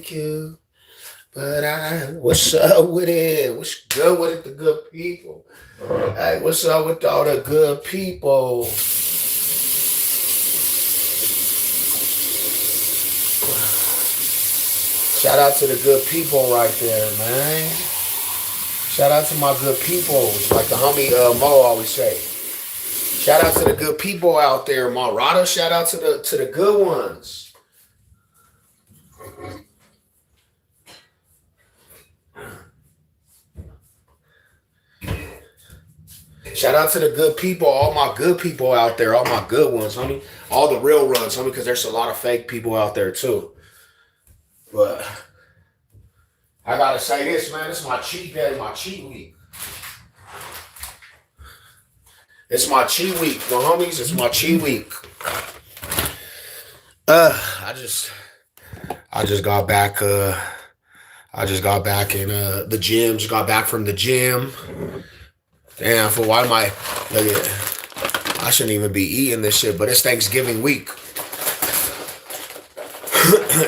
thank you. But what's up with it? What's good with it, the good people? Hey, what's up with all the good people? Shout out to the good people right there, man. Shout out to my good people, like the homie Mo always say. Shout out to the good people out there, Marada. Shout out to the good ones. Shout out to the good people, all my good people out there, all my good ones, homie. All the real runs, homie, because there's a lot of fake people out there too. But I gotta say this, man. It's my cheat day, my cheat week. It's my cheat week, the homies. It's my cheat week. I just got back. I just got back in the gym. Just got back from the gym. Damn, for why am I? Look at, I shouldn't even be eating this shit, but it's Thanksgiving week.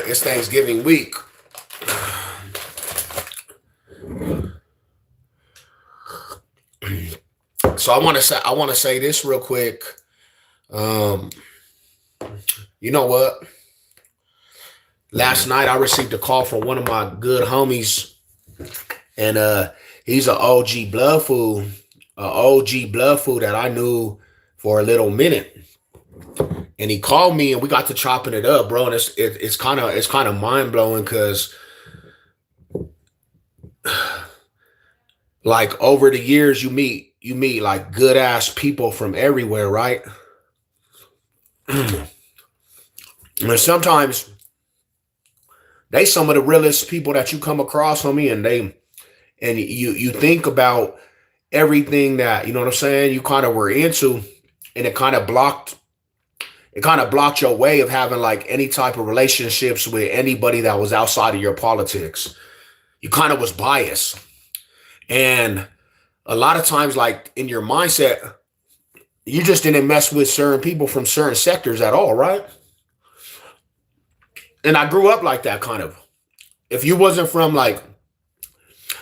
It's Thanksgiving week. So I want to say this real quick. Um, you know what? Last night I received a call from one of my good homies, and he's an OG blood food that I knew for a little minute. And he called me, and we got to chopping it up, bro. And it's kind of mind blowing because like over the years you meet like good ass people from everywhere, right? And sometimes they some of the realest people that you come across, homie, and you think about everything that you know what I'm saying you kind of were into, and it kind of blocked your way of having like any type of relationships with anybody that was outside of your politics. You kind of was biased. And a lot of times, like in your mindset, you just didn't mess with certain people from certain sectors at all, right? And I grew up like that kind of. If you wasn't from like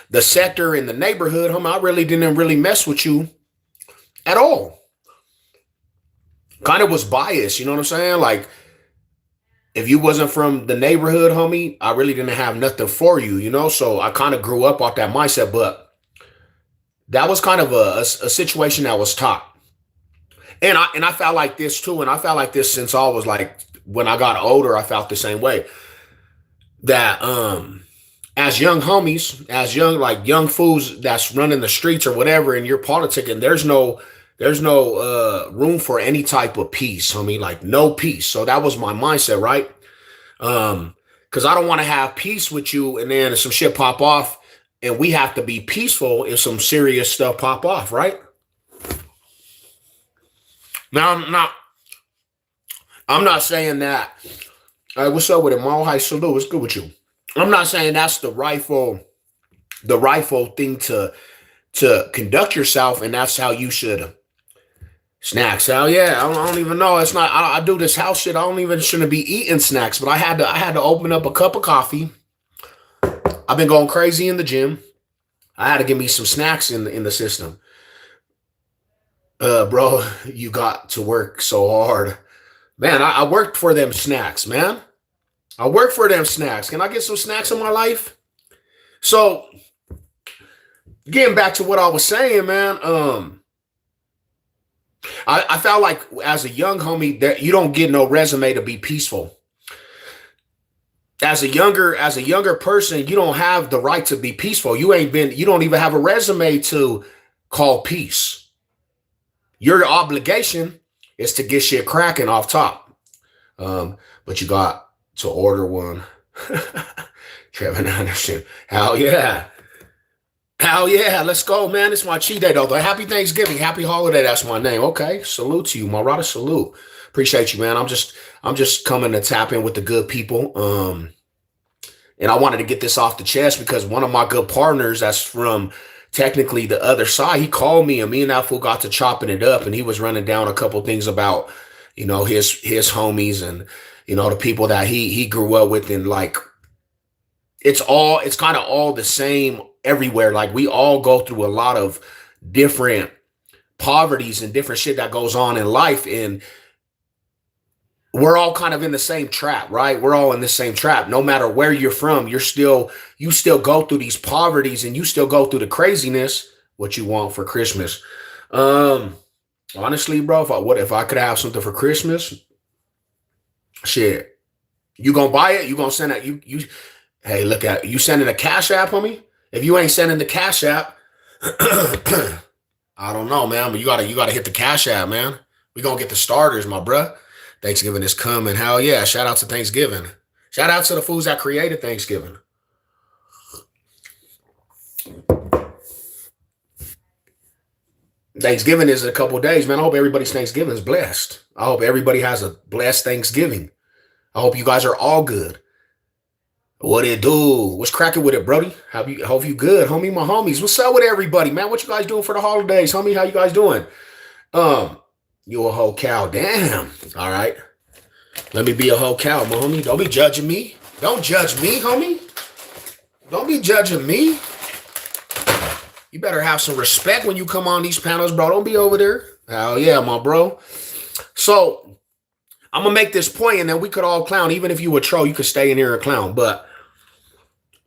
the sector in the neighborhood, I really didn't really mess with you at all. Kind of was biased, you know what I'm saying? Like if you wasn't from the neighborhood, homie, I really didn't have nothing for you, you know? So I kind of grew up off that mindset, but that was kind of a situation that was taught. And I felt like this too, and I felt like this since I was like when I got older, I felt the same way. That as young homies, as young fools that's running the streets or whatever, and you're politicking, there's no room for any type of peace, homie, like no peace. So that was my mindset, right? Because I don't want to have peace with you, and then some shit pop off, and we have to be peaceful if some serious stuff pop off, right? Now I'm not saying that. What's up with it, Mo? Hi, salute. What's good with you? I'm not saying that's the rightful thing to conduct yourself, and that's how you should. Snacks, hell yeah! I don't even know. It's not. I do this house shit. I don't even shouldn't be eating snacks, but I had to open up a cup of coffee. I've been going crazy in the gym. I had to give me some snacks in the system. Bro, you got to work so hard, man. I worked for them snacks, man. I work for them snacks. Can I get some snacks in my life? So getting back to what I was saying, man. I felt like as a young homie that you don't get no resume to be peaceful. As a younger person, you don't have the right to be peaceful. You don't even have a resume to call peace. Your obligation is to get shit cracking off top. But you got to order one. Trevor Anderson. Hell yeah. Hell yeah, let's go, man. It's my cheat day, though. Happy Thanksgiving, happy holiday. That's my name. Okay, salute to you, Marada. Salute. Appreciate you, man. I'm just coming to tap in with the good people. And I wanted to get this off the chest because one of my good partners, that's from technically the other side, he called me, and me and that fool got to chopping it up, and he was running down a couple things about, his homies and the people that he grew up with, and like it's kind of all the same everywhere. Like we all go through a lot of different poverties and different shit that goes on in life, and we're all kind of in the same trap, right? We're all in the same trap. No matter where you're from, you still go through these poverties and you still go through the craziness. What you want for Christmas? Um, Honestly, bro, if I could have something for Christmas, shit, you gonna buy it? You gonna send it? You hey, look at you sending a cash app on me? If you ain't sending the cash app, I don't know, man. But you gotta hit the cash app, man. We gonna get the starters, my bruh. Thanksgiving is coming. Hell yeah! Shout out to Thanksgiving. Shout out to the fools that created Thanksgiving. Thanksgiving is in a couple of days, man. I hope everybody's Thanksgiving is blessed. I hope everybody has a blessed Thanksgiving. I hope you guys are all good. What it do? What's cracking with it, Brody? Hope you good, homie. My homies. What's up with everybody, man? What you guys doing for the holidays, homie? How you guys doing? Um, you a whole cow. Damn. All right. Let me be a whole cow, my homie. Don't be judging me. Don't judge me, homie. Don't be judging me. You better have some respect when you come on these panels, bro. Don't be over there. Hell yeah, my bro. So I'm gonna make this point, and then we could all clown. Even if you a troll, you could stay in here and clown. But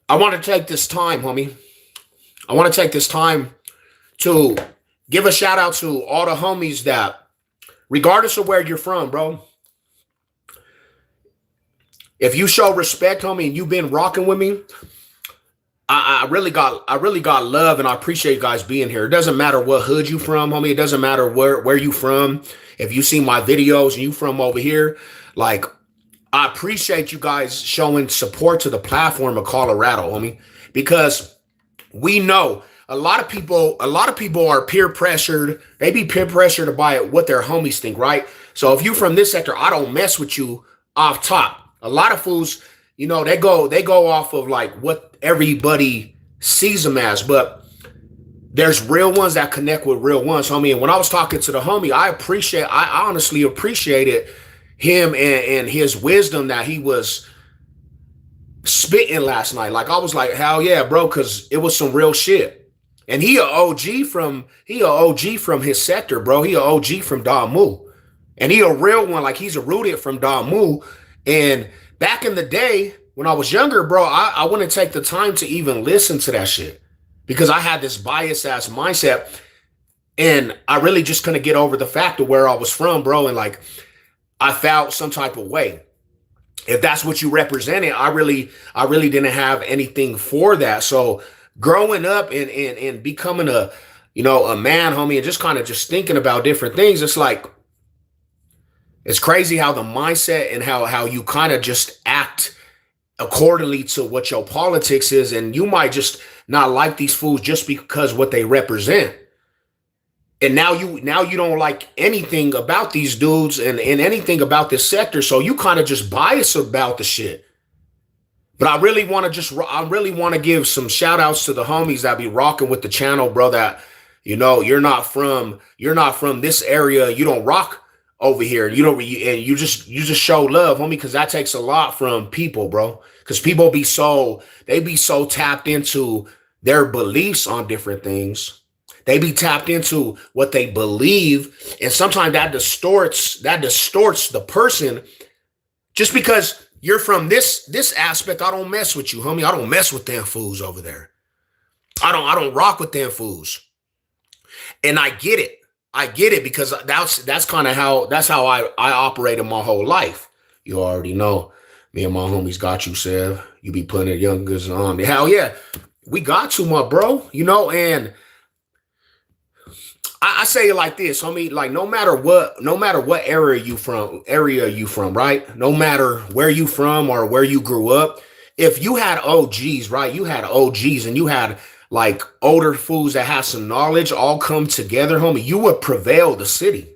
I want to take this time, homie. I want to take this time to give a shout out to all the homies that, regardless of where you're from, bro, if you show respect, homie, and you've been rocking with me, I really got love, and I appreciate you guys being here. It doesn't matter what hood you from, homie. It doesn't matter where you from. If you see my videos and you from over here, like I appreciate you guys showing support to the platform of Colorado, homie, because we know a lot of people are peer pressured. They be peer pressured by what their homies think, right? So if you from this sector, I don't mess with you off top. A lot of fools, they go off of like what everybody sees them as, but there's real ones that connect with real ones, homie. And when I was talking to the homie, I honestly appreciated him and his wisdom that he was spitting last night. Like I was like, hell yeah, bro, because it was some real shit. And he a OG from his sector, bro. He a OG from Damu. And he a real one, like he's a rooted from Damu. And back in the day, when I was younger, bro, I wouldn't take the time to even listen to that shit because I had this bias ass mindset, and I really just couldn't get over the fact of where I was from, bro. And like, I felt some type of way. If that's what you represented, I really didn't have anything for that. So growing up and becoming a man, homie, and just kind of just thinking about different things, it's like, it's crazy how the mindset and how you kind of just act accordingly to what your politics is, and you might just not like these fools just because what they represent. And now you don't like anything about these dudes and anything about this sector, so you kind of just bias about the shit. But I really want to give some shout outs to the homies that be rocking with the channel, bro. That you're not from this area, you don't rock over here. You don't, and you just show love, homie, because that takes a lot from people, bro. Because people they be so tapped into their beliefs on different things. They be tapped into what they believe, and sometimes that distorts the person. Just because you're from this aspect, I don't mess with you, homie. I don't mess with them fools over there. I don't rock with them fools. And I get it. I get it because that's kind of how I operated my whole life. You already know. Me and my homies got you, Sev. You be putting it youngers on me. Hell yeah. We got you, my bro. And I say it like this, homie. Like no matter what area you from, right? No matter where you from or where you grew up, if you had OGs, right? You had OGs and you had like older fools that have some knowledge all come together, homie, you would prevail the city.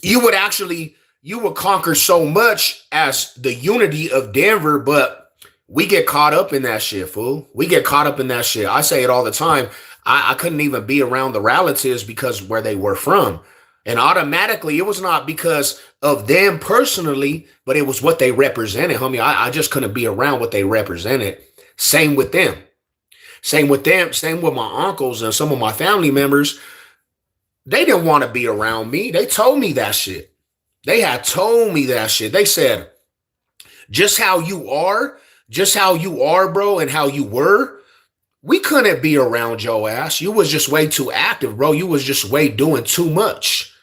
You would conquer so much as the unity of Denver, but we get caught up in that shit, fool. We get caught up in that shit. I say it all the time. I couldn't even be around the relatives because where they were from. And automatically, it was not because of them personally, but it was what they represented, homie. I just couldn't be around what they represented. Same with them. Same with them. Same with my uncles and some of my family members. They didn't want to be around me. They told me that shit. They had told me that shit. They said, just how you are, bro, and how you were, we couldn't be around your ass. You was just way too active, bro. You was just way doing too much.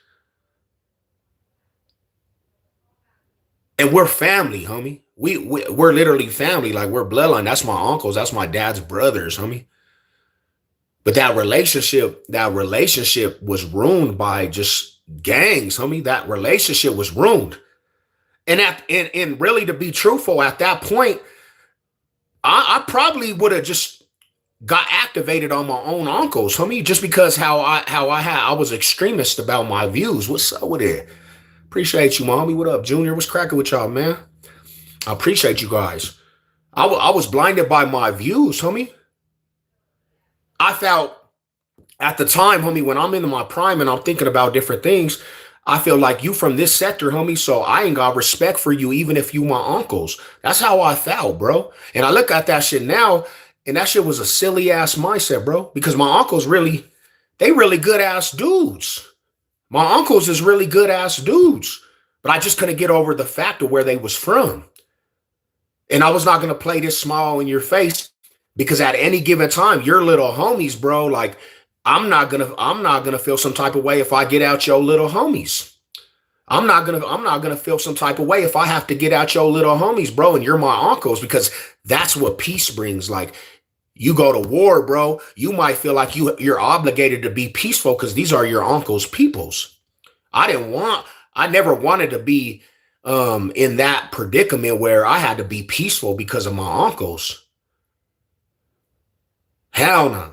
And we're family, homie. We're literally family. Like, we're bloodline. That's my uncles. That's my dad's brothers, homie. But that relationship was ruined by just gangs, homie. That relationship was ruined. And really, to be truthful, at that point, I probably would have just got activated on my own uncles, homie, just because I was extremist about my views. What's up with it? Appreciate you, mommy. What up, Junior? What's cracking with y'all, man? I appreciate you guys. I was blinded by my views, homie. I felt at the time, homie, when I'm into my prime and I'm thinking about different things, I feel like you from this sector, homie, so I ain't got respect for you, even if you my uncles. That's how I felt, bro. And I look at that shit now, and that shit was a silly ass mindset, bro, because my uncles they really good ass dudes. My uncles is really good ass dudes, but I just couldn't get over the fact of where they was from. And I was not going to play this smile in your face because at any given time, your little homies, bro, like, I'm not gonna feel some type of way if I get out your little homies. I'm not gonna feel some type of way if I have to get out your little homies, bro, and you're my uncles, because that's what peace brings. Like, you go to war, bro, you might feel like you're obligated to be peaceful because these are your uncle's peoples. I never wanted to be in that predicament where I had to be peaceful because of my uncles. Hell no.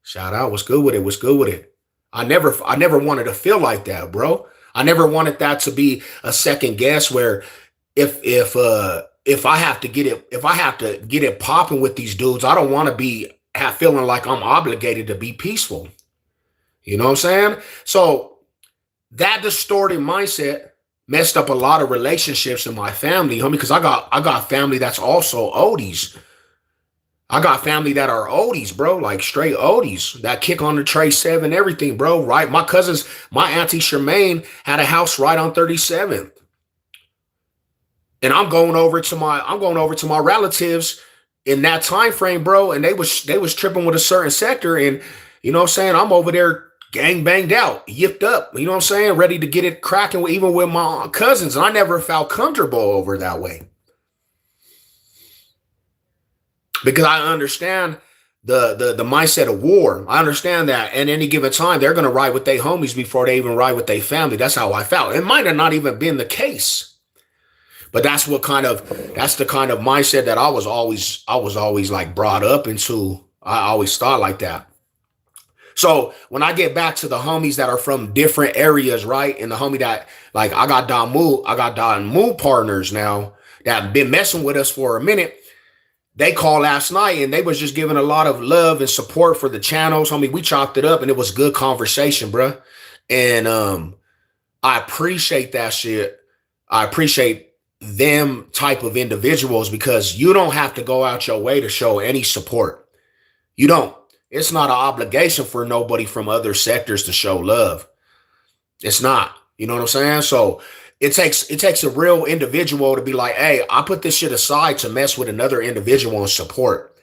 Shout out. What's good with it? What's good with it? I never wanted to feel like that, bro. I never wanted that to be a second guess where if I have to get it popping with these dudes, I don't want to be feeling like I'm obligated to be peaceful. You know what I'm saying? So that distorted mindset messed up a lot of relationships in my family, homie, because I got family that's also oldies. I got family that are oldies, bro, like straight oldies that kick on the Trey 7, everything, bro, right? My cousins, my auntie Charmaine had a house right on 37th. And I'm going over to my relatives in that time frame, bro, and they was tripping with a certain sector, and you know what I'm saying? I'm over there gang banged out, yipped up, you know what I'm saying? Ready to get it cracking even with my cousins, and I never felt comfortable over that way. Because I understand the mindset of war. I understand that at any given time, they're going to ride with their homies before they even ride with their family. That's how I felt. It might have not even been the case. But that's the kind of mindset that I was always like brought up into. I always thought like that. So when I get back to the homies that are from different areas, right? And the homie that, like, I got Don Moo partners now that have been messing with us for a minute. They called last night and they was just giving a lot of love and support for the channels. Homie, we chopped it up and it was good conversation, bro. And I appreciate that shit. I appreciate them type of individuals because you don't have to go out your way to show any support. You don't. It's not an obligation for nobody from other sectors to show love. It's not. You know what I'm saying? So it takes a real individual to be like, hey, I put this shit aside to mess with another individual and support.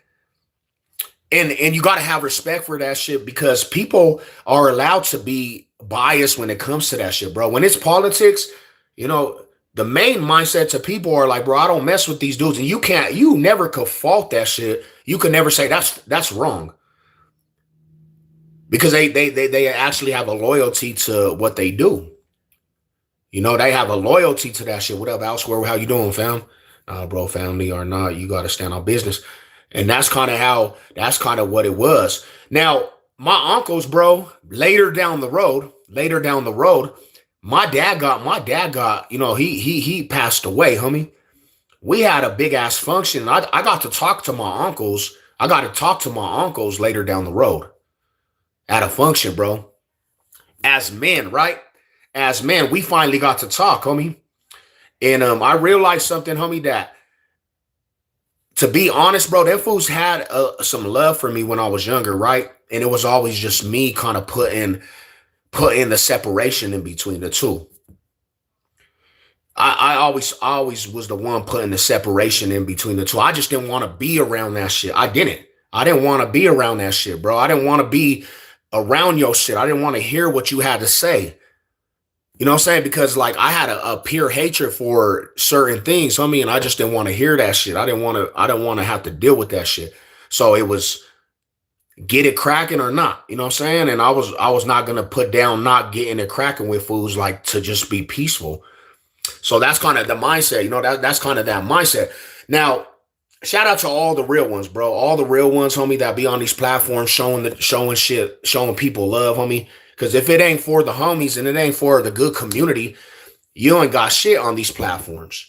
And you got to have respect for that shit because people are allowed to be biased when it comes to that shit, bro. When it's politics, you know, the main mindset to people are like, bro, I don't mess with these dudes. And you never could fault that shit. You could never say that's wrong. Because they actually have a loyalty to what they do. You know, they have a loyalty to that shit. What up, Elsewhere? How you doing, fam? Bro, family or not, you got to stand on business. And that's kind of what it was. Now, my uncles, bro, later down the road, my dad got, you know, he passed away, homie. We had a big ass function. I got to talk to my uncles. I got to talk to my uncles later down the road at a function, bro. As men, right? as men, we finally got to talk, homie. And I realized something, homie, that to be honest, bro, them fools had some love for me when I was younger, right? And it was always just me kind of putting the separation in between the two. I always was the one putting the separation in between the two. I just didn't want to be around that shit. I didn't. I didn't want to be around that shit, bro. I didn't want to be around your shit. I didn't want to hear what you had to say. You know what I'm saying? Because like I had a pure hatred for certain things, homie, and I just didn't want to hear that shit. I didn't want to have to deal with that shit. So it was get it cracking or not. You know what I'm saying? And I was not gonna put down not getting it cracking with fools like to just be peaceful. So that's kind of the mindset, that's kind of that mindset. Now, shout out to all the real ones, bro. All the real ones, homie, that be on these platforms showing shit, showing people love, homie. Because if it ain't for the homies and it ain't for the good community, you ain't got shit on these platforms.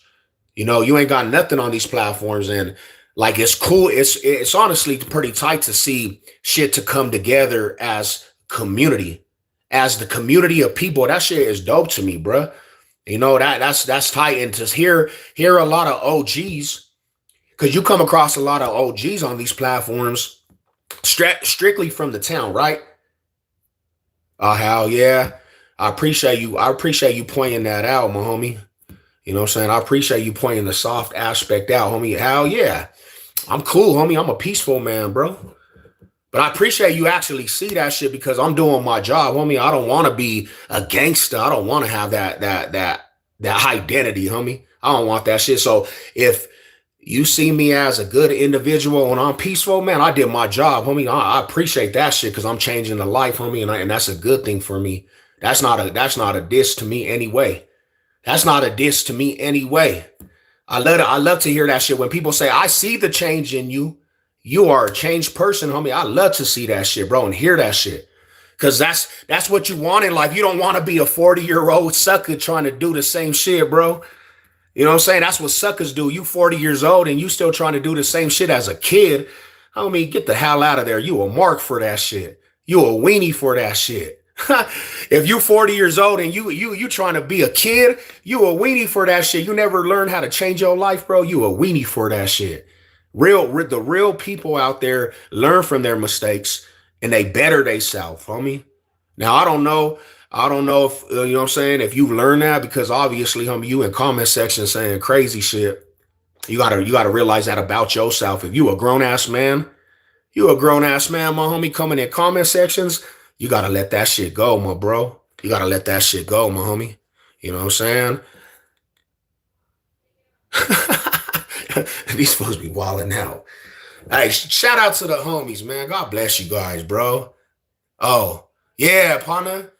You ain't got nothing on these platforms. And like it's cool. It's honestly pretty tight to see shit to come together as community, as the community of people. That shit is dope to me, bro. That's tight. And to hear a lot of OGs, because you come across a lot of OGs on these platforms, strictly from the town, right? Oh, hell yeah. I appreciate you. I appreciate you pointing that out, my homie. You know what I'm saying? I appreciate you pointing the soft aspect out, homie. Hell yeah. I'm cool, homie. I'm a peaceful man, bro. But I appreciate you actually see that shit because I'm doing my job, homie. I don't want to be a gangster. I don't want to have that identity, homie. I don't want that shit. So if you see me as a good individual and I'm peaceful, man, I did my job, homie. I appreciate that shit because I'm changing the life, homie, and that's a good thing for me. That's not a diss to me anyway. That's not a diss to me anyway. I love to hear that shit when people say, I see the change in you. You are a changed person, homie. I love to see that shit, bro, and hear that shit. Cause that's what you want in life. You don't want to be a 40-year-old sucker trying to do the same shit, bro. You know what I'm saying? That's what suckers do. You 40 years old and you still trying to do the same shit as a kid. Homie, get the hell out of there. You a mark for that shit. You a weenie for that shit. If you 40 years old and you trying to be a kid, you a weenie for that shit. You never learn how to change your life, bro. You a weenie for that shit. The real people out there learn from their mistakes and they better themselves, homie. Now, I don't know if, you know what I'm saying, if you've learned that, because obviously, homie, you in comment section saying crazy shit. You gotta realize that about yourself. If you a grown-ass man, my homie, coming in comment sections, you gotta let that shit go, my bro. You gotta let that shit go, my homie. You know what I'm saying? These folks be wilding out. Hey, shout out to the homies, man. God bless you guys, bro. Oh, yeah, partner.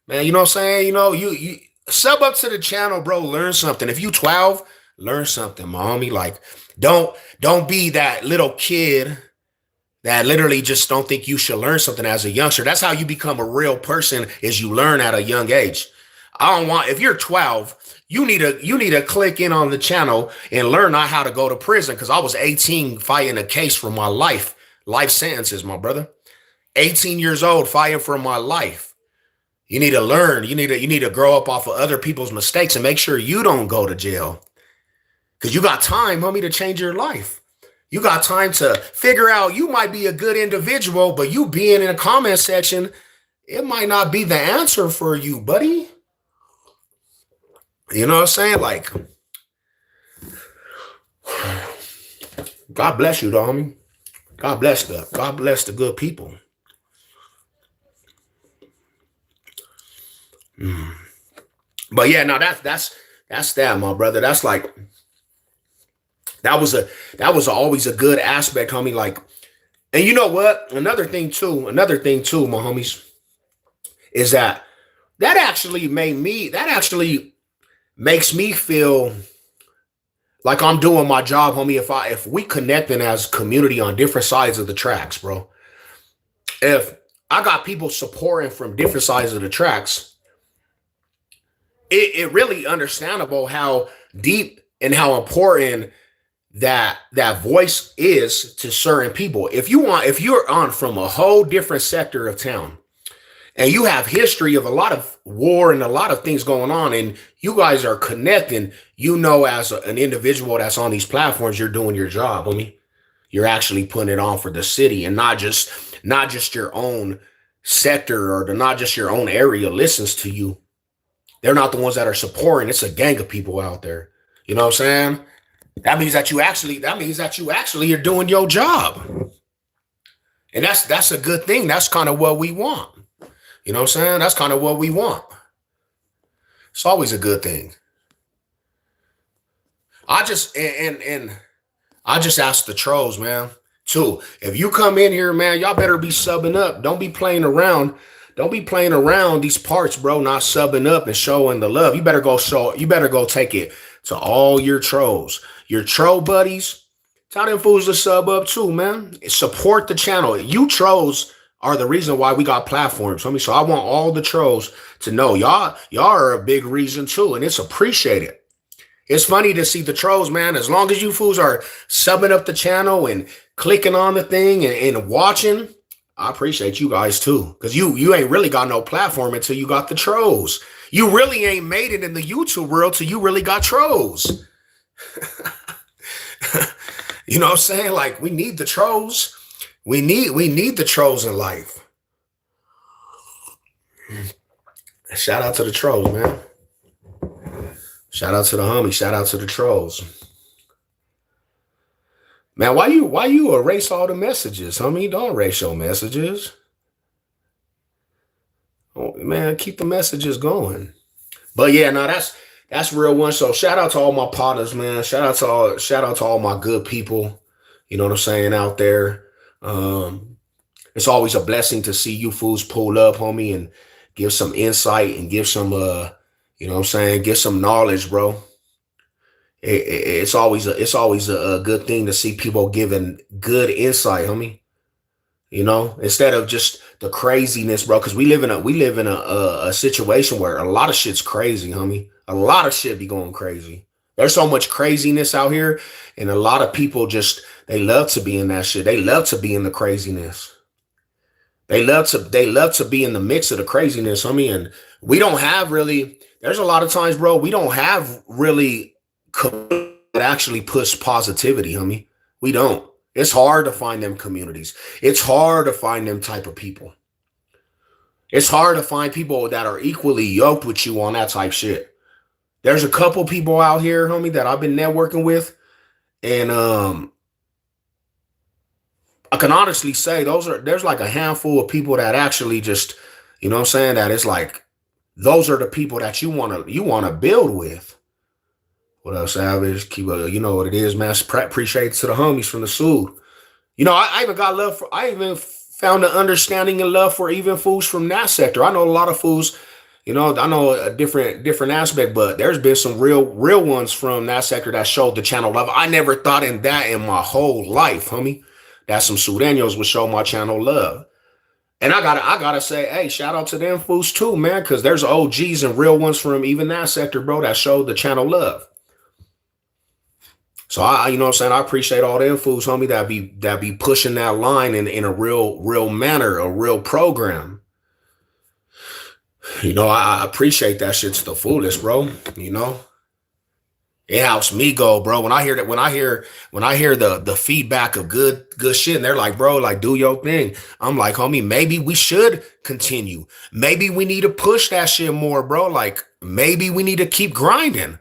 Man, you know what I'm saying? You sub up to the channel, bro. Learn something. If you 12, learn something, my homie. Like, don't be that little kid that literally just don't think you should learn something as a youngster. That's how you become a real person, is you learn at a young age. If you're 12, you need to click in on the channel and learn not how to go to prison. Cause I was 18 fighting a case for my life sentences, my brother. 18 years old fighting for my life. You need to learn. You need to grow up off of other people's mistakes and make sure you don't go to jail. Cause you got time, homie, to change your life. You got time to figure out you might be a good individual, but you being in a comment section, it might not be the answer for you, buddy. You know what I'm saying? Like, God bless you, though, homie. God bless the good people. But yeah, no, that's that, my brother. That's like, that was always a good aspect, homie. Like, and you know what? Another thing too, my homies, is that actually makes me feel like I'm doing my job, homie. If we connecting as community on different sides of the tracks, bro. If I got people supporting from different sides of the tracks, it really understandable how deep and how important that voice is to certain people. If you're on from a whole different sector of town And you have history of a lot of war and a lot of things going on, and you guys are connecting. You know, as an individual that's on these platforms, you're doing your job. I mean, you're actually putting it on for the city, and not just your own sector, or not just your own area listens to you. They're not the ones that are supporting. It's a gang of people out there. You know what I'm saying? That means that you actually are doing your job. And that's a good thing. That's kind of what we want. You know what I'm saying? That's kind of what we want. It's always a good thing. And I just ask the trolls, man. Too. If you come in here, man, y'all better be subbing up. Don't be playing around. Don't be playing around these parts, bro. Not subbing up and showing the love. You better go show. You better go take it to all your trolls, your troll buddies. Tell them fools to sub up too, man. Support the channel. You trolls are the reason why we got platforms. So I want all the trolls to know y'all are a big reason too, and it's appreciated. It's funny to see the trolls, man. As long as you fools are subbing up the channel and clicking on the thing and watching, I appreciate you guys too. Because you ain't really got no platform until you got the trolls. You really ain't made it in the YouTube world till you really got trolls. You know what I'm saying? Like, we need the trolls. We need the trolls in life. Shout out to the trolls, man. Shout out to the homies. Shout out to the trolls. Man, why you erase all the messages, homie? Don't erase your messages. Oh, man, keep the messages going. But yeah, no, that's real one. So shout out to all my partners, man. Shout out to all my good people. You know what I'm saying, out there. Um, it's always a blessing to see you fools pull up, homie, and give some insight and give some you know what I'm saying, give some knowledge, bro. It's always a good thing to see people giving good insight, homie. You know, instead of just the craziness, bro. Because we live in a situation where a lot of shit's crazy, homie. A lot of shit be going crazy. There's so much craziness out here, and a lot of people just they love to be in that shit. They love to be in the craziness. They love to be in the mix of the craziness, homie. And we don't have really. There's a lot of times, bro. We don't have really that actually push positivity, homie. We don't. It's hard to find them communities. It's hard to find them type of people. It's hard to find people that are equally yoked with you on that type shit. There's a couple people out here, homie, that I've been networking with, and I can honestly say there's like a handful of people that actually just, you know what I'm saying, that it's like those are the people that you wanna build with. What else, Savage? Keep you know what it is, man. Appreciate to the homies from the Sud. You know, I even got love for. I even found an understanding and love for even fools from that sector. I know a lot of fools. You know, I know a different aspect, but there's been some real ones from that sector that showed the channel love. I never thought in that in my whole life, homie. That some Sudanos would show my channel love. And I gotta say, hey, shout out to them fools too, man, because there's OGs and real ones from even that sector, bro, that showed the channel love. So you know what I'm saying, I appreciate all them fools, homie, that be pushing that line in a real manner, a real program. You know, I appreciate that shit to the fullest, bro. You know, it helps me go, bro. When I hear that, when I hear the feedback of good shit, and they're like, bro, like, do your thing. I'm like, homie, maybe we should continue. Maybe we need to push that shit more, bro. Like, maybe we need to keep grinding.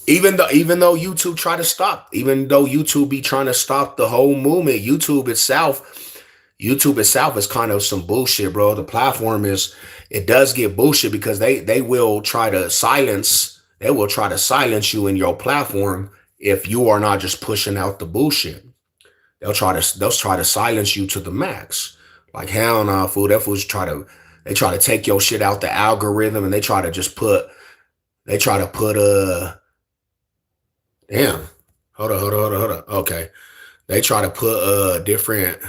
Even though YouTube try to stop, even though YouTube be trying to stop the whole movement, YouTube itself is kind of some bullshit, bro. The platform it does get bullshit because they will try to silence you in your platform if you are not just pushing out the bullshit. They'll try to silence you to the max. Like, hell nah, fool. That fools they try to take your shit out the algorithm, and they try to put damn. Hold on. Okay. They try to put different.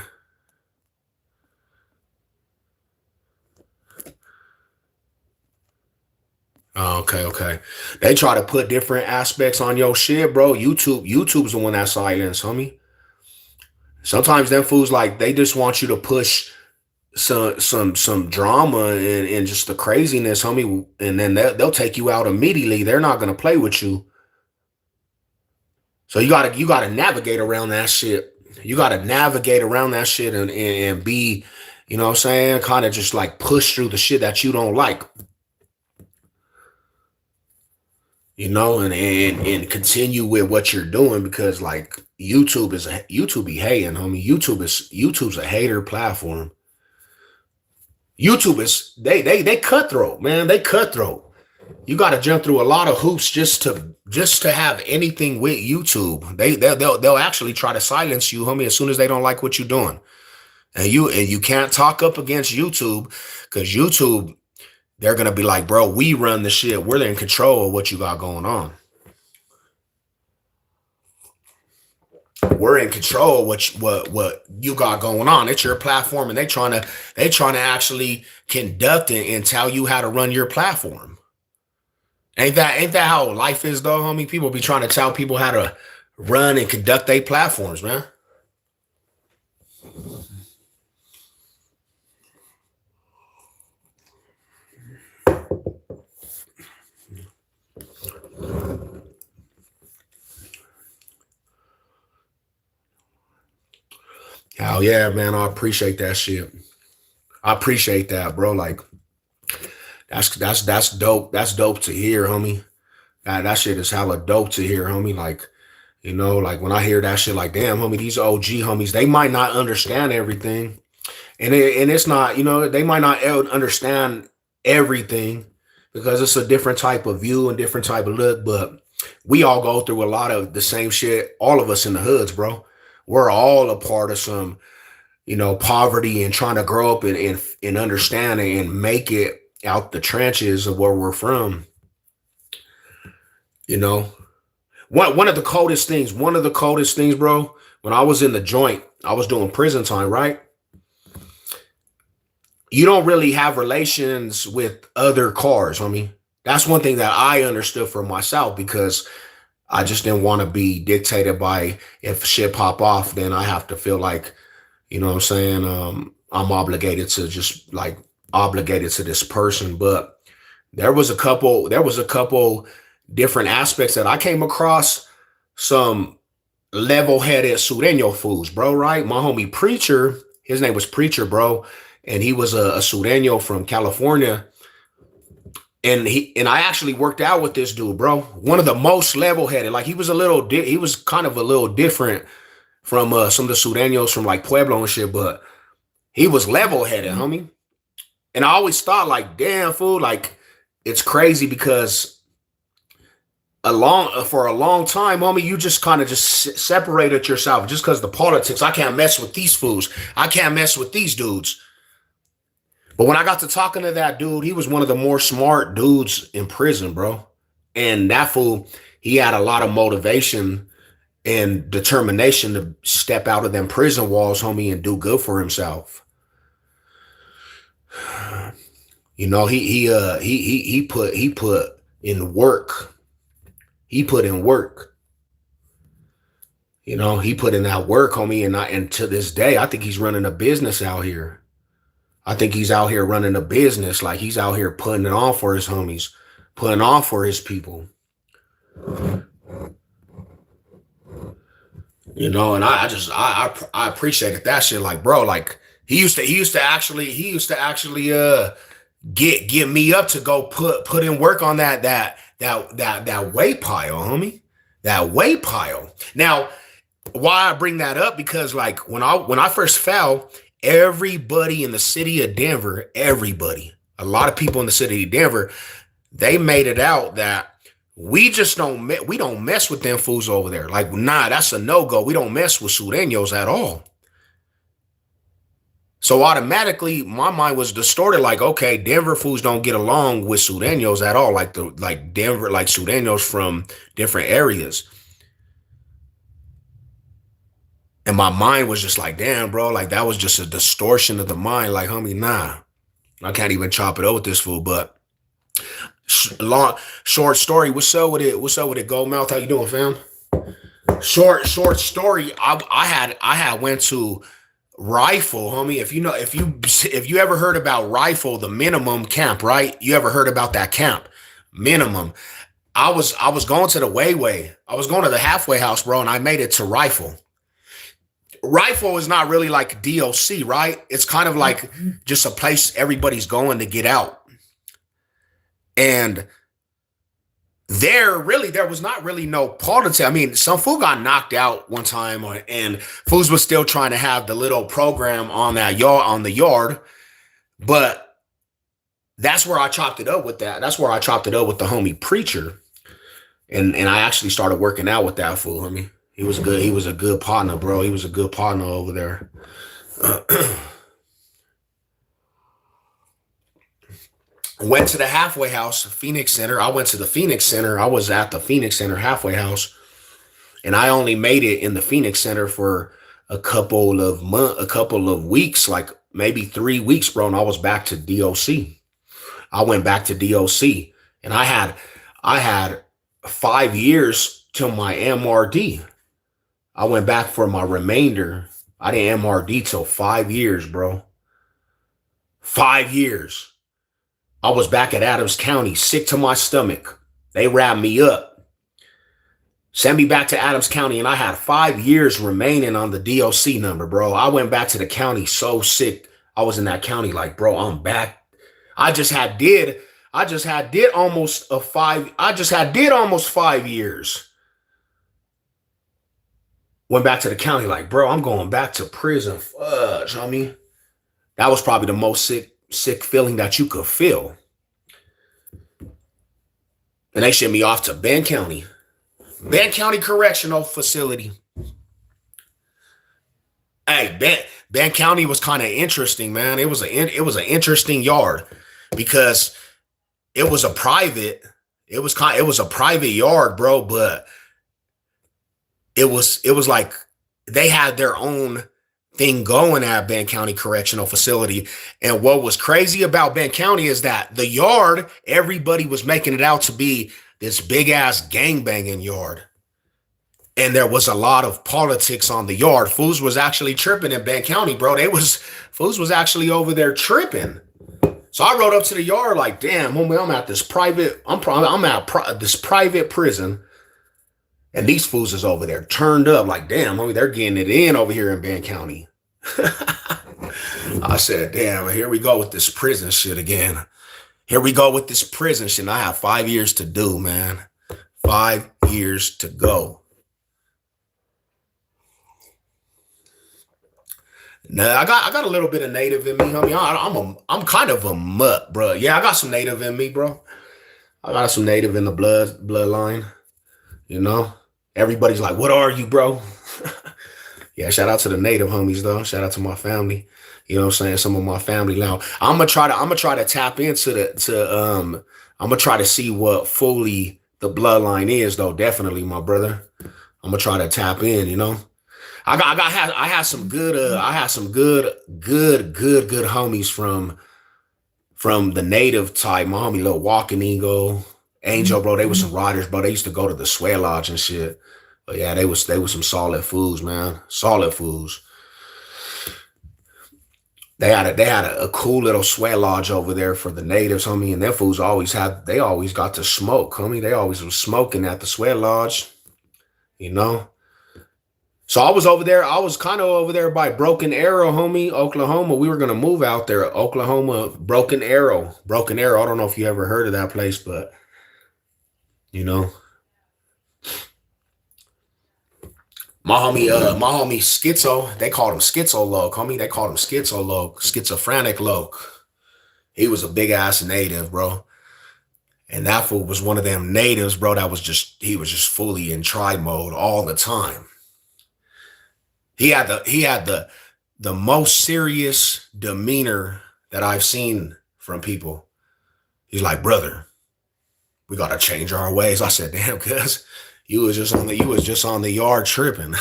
Oh, okay. They try to put different aspects on your shit, bro. YouTube's the one that silence, homie. Sometimes them fools like they just want you to push some drama and just the craziness, homie, and then they'll take you out immediately. They're not gonna play with you. So you gotta navigate around that shit. You gotta navigate around that shit and be, you know what I'm saying, kind of just like push through the shit that you don't like, you know, and continue with what you're doing because like YouTube be hating, homie. YouTube's a hater platform. YouTube is they cutthroat, man. They cutthroat. You got to jump through a lot of hoops just to have anything with YouTube. They'll actually try to silence you, homie, as soon as they don't like what you're doing. And you can't talk up against YouTube because YouTube, they're gonna be like, bro, we run the shit. We're in control of what you got going on. We're in control of what you got going on. It's your platform, and they trying to actually conduct it and tell you how to run your platform. Ain't that how life is though, homie? People be trying to tell people how to run and conduct their platforms, man. Hell yeah, man. I appreciate that shit. I appreciate that, bro. Like that's dope. That's dope to hear, homie. That shit is hella dope to hear, homie. Like, you know, like when I hear that shit, like, damn, homie, these OG homies, they might not understand everything. And it's not, you know, they might not understand everything because it's a different type of view and different type of look, but we all go through a lot of the same shit, all of us in the hoods, bro. We're all a part of some, you know, poverty and trying to grow up and understand and make it out the trenches of where we're from, you know. One of the coldest things, bro, when I was in the joint, I was doing prison time, right? You don't really have relations with other cars, homie. That's one thing that I understood for myself because I just didn't want to be dictated by if shit pop off, then I have to feel like, you know what I'm saying, I'm obligated to this person. But there was a couple different aspects that I came across some level-headed Sureño fools, bro, right? My homie Preacher, his name was Preacher, bro, and he was a Sureño from California. And I actually worked out with this dude, bro. One of the most level-headed. Like he was kind of a little different from some of the Sureños from like Pueblo and shit, but he was level-headed, homie. And I always thought like, damn, fool, like it's crazy because for a long time, homie, you just kind of just separated yourself just because the politics. I can't mess with these fools. I can't mess with these dudes. But when I got to talking to that dude, he was one of the more smart dudes in prison, bro. And that fool, he had a lot of motivation and determination to step out of them prison walls, homie, and do good for himself. You know, he put in work. He put in work. You know, he put in that work, homie, and to this day, I think he's running a business out here. I think he's out here running a business, like he's out here putting it on for his homies, putting on for his people. You know, and I appreciated that shit. Like, bro, like he used to actually get me up to go put in work on that weight pile, homie. That weight pile. Now, why I bring that up because like when I first fell, everybody in the city of Denver, a lot of people in the city of Denver, they made it out that we don't mess with them fools over there. Like, nah, that's a no-go. We don't mess with Sureños at all. So automatically my mind was distorted, like, okay, Denver fools don't get along with Sureños at all. Like Denver, like Sureños from different areas. And my mind was just like, damn, bro, like that was just a distortion of the mind. Like, homie, nah, I can't even chop it up with this fool. But long, short story, what's up with it? What's up with it, Gold Mouth? How you doing, fam? Short story. I had went to Rifle, homie. If you ever heard about Rifle, the minimum camp, right? You ever heard about that camp? Minimum. I was going to the Wayway. I was going to the halfway house, bro, and I made it to Rifle. Rifle is not really like DOC, right? It's kind of like just a place everybody's going to get out. And there was not really no politics. I mean, some fool got knocked out one time, and fools was still trying to have the little program on that yard on the yard, but that's where I chopped it up with that. That's where I chopped it up with the homie preacher, and I actually started working out with that fool, homie. He was good. He was a good partner, bro. He was a good partner over there. Went to the halfway house, Phoenix Center. I went to the Phoenix Center. I was at the Phoenix Center halfway house, and I only made it in the Phoenix Center for a couple of weeks, like maybe 3 weeks, bro. And I was back to DOC. I went back to DOC, and I had 5 years till my MRD. I went back for my remainder. I didn't MRD till 5 years, bro. 5 years. I was back at Adams County, sick to my stomach. They wrapped me up, sent me back to Adams County, and I had 5 years remaining on the DOC number, bro. I went back to the county so sick. I was in that county like, bro, I'm back. I just had did almost 5 years. Went back to the county like, bro, I'm going back to prison. Fudge, homie. That was probably the most sick feeling that you could feel. And they shipped me off to Ben County Correctional Facility. Hey, Ben County was kind of interesting, man. It was an interesting yard because it was a private yard, bro, but it was like they had their own thing going at Ben County Correctional Facility. And what was crazy about Ben County is that the yard, everybody was making it out to be this big ass gangbanging yard. And there was a lot of politics on the yard. Fools was actually tripping in Ben County, bro. Fools was actually over there tripping. So I rode up to the yard like, damn, homie, I'm at this private prison. And these fools is over there turned up like, damn, homie, they're getting it in over here in Ben County. I said, damn, here we go with this prison shit again. Here we go with this prison shit. I have 5 years to do, man. 5 years to go. Now I got a little bit of native in me, homie. I'm kind of a mutt, bro. Yeah, I got some native in me, bro. I got some native in the bloodline. You know, everybody's like, "What are you, bro?" Yeah, shout out to the native homies though. Shout out to my family. You know what I'm saying? Some of my family now. I'm gonna try to tap into I'm gonna try to see what fully the bloodline is though. Definitely, my brother. I'm gonna try to tap in, you know. I had some good homies from the native type. My homie Lil Walking Eagle, Angel, bro. They were some riders, bro. They used to go to the Sway Lodge and shit. But yeah, they was some solid fools, man. Solid fools. They had a cool little Sway Lodge over there for the natives, homie. And their fools always got to smoke, homie. They always was smoking at the Sway Lodge, you know. So I was over there. I was kind of over there by Broken Arrow, homie, Oklahoma. We were going to move out there, Oklahoma, Broken Arrow. Broken Arrow. I don't know if you ever heard of that place, but, you know. My homie Schizo, they called him Schizo Loc, homie. They called him Schizo Loc, Schizophrenic Loc. He was a big-ass native, bro. And that fool was one of them natives, bro, he was just fully in tribe mode all the time. He had the most serious demeanor that I've seen from people. He's like, brother, we gotta change our ways. I said, damn, cuz you was just on the yard tripping.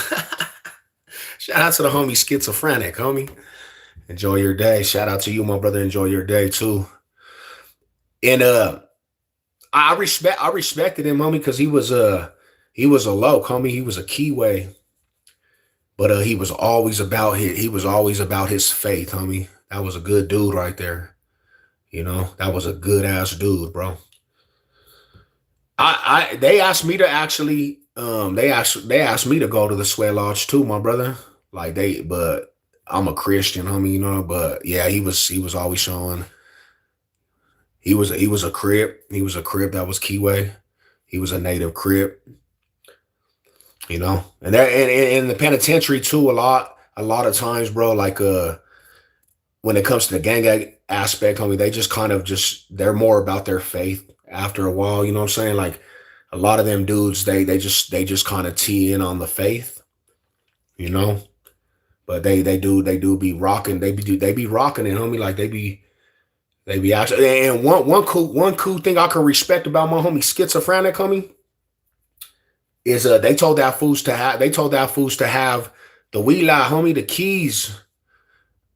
Shout out to the homie Schizophrenic, homie. Enjoy your day. Shout out to you, my brother. Enjoy your day too. And I respected him, homie, because he was He was a loc, homie. He was a keyway, but he was always about his faith, homie. That was a good dude right there. You know, that was a good ass dude, bro. They asked me to actually they asked me to go to the Sweat Lodge too, my brother. But I'm a Christian, homie, you know. But yeah, he was always showing. He was a Crip. He was a Crip that was Keyway. He was a native Crip, you know. And that and in the penitentiary too, a lot of times, bro, like when it comes to the aspect, homie, they just kind of they're more about their faith after a while, you know what I'm saying? Like a lot of them dudes, they just kind of tee in on the faith, you know. But they do be rocking, they be rocking it, homie. Like they be actually, and one cool thing I can respect about my homie Schizophrenic, homie, is they told that fools to have the wheel, homie, the keys.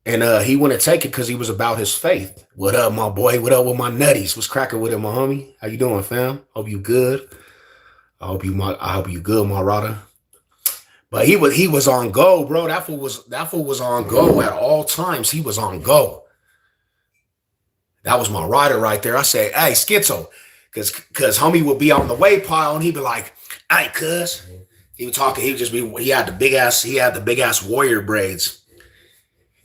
And he wouldn't take it because he was about his faith. What up, my boy? What up with my nutties? What's cracking with it, my homie? How you doing, fam? Hope you good. I hope you good, my rada. But he was on go, bro. That fool was on go at all times. He was on go. That was my rider right there. I said, hey, Schizo, because homie would be on the way pile and he'd be like, hey, cuz. He was talking, he had the big ass warrior braids.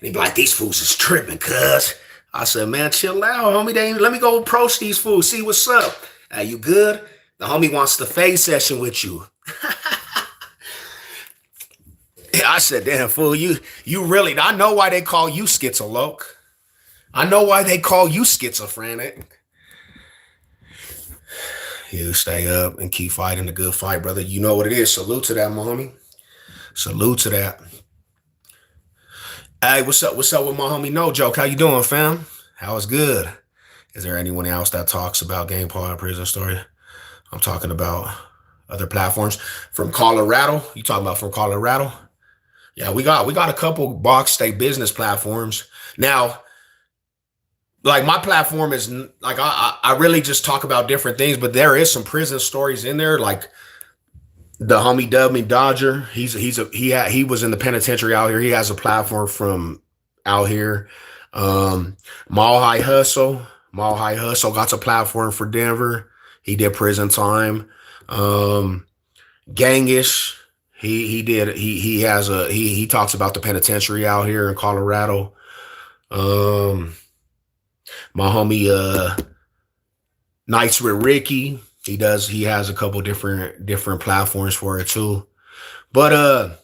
And he'd be like, these fools is tripping, cuz. I said, man, chill out, homie. Let me go approach these fools, see what's up. Hey, you good? The homie wants the fade session with you. I said, damn, fool, you really, I know why they call you schizoloc. I know why they call you schizophrenic. You stay up and keep fighting the good fight, brother. You know what it is. Salute to that, my homie. Salute to that. Hey, what's up? What's up with my homie No Joke? How you doing, fam? How is good? Is there anyone else that talks about Game Paul Prison Story? I'm talking about other platforms. From Colorado? You talking about from Colorado? Yeah, we got a couple box state business platforms. Now, like my platform is like I really just talk about different things, but there is some prison stories in there. Like the homie Dub Me Dodger, he was in the penitentiary out here. He has a platform from out here. Mile High Hustle, got a platform for Denver. He did prison time. Gangish, he talks about the penitentiary out here in Colorado. My homie Nights with Ricky, he has a couple different platforms for it too. But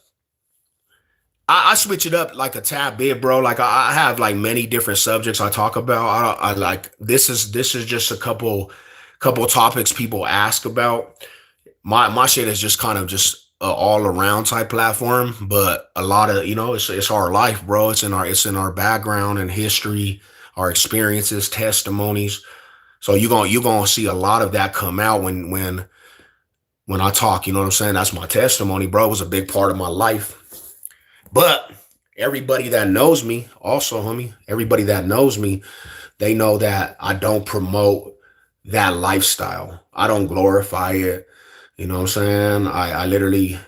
I switch it up like a tad bit, bro. Like I have like many different subjects I talk about. I like this is just a couple topics people ask about. My shit is just kind of just a all around type platform, but a lot of, it's our life, bro. It's in our background and history, our experiences, testimonies. So you're gonna see a lot of that come out when I talk. You know what I'm saying? That's my testimony, bro. It was a big part of my life. But everybody that knows me, also, homie, everybody that knows me, they know that I don't promote that lifestyle. I don't glorify it. You know what I'm saying? I literally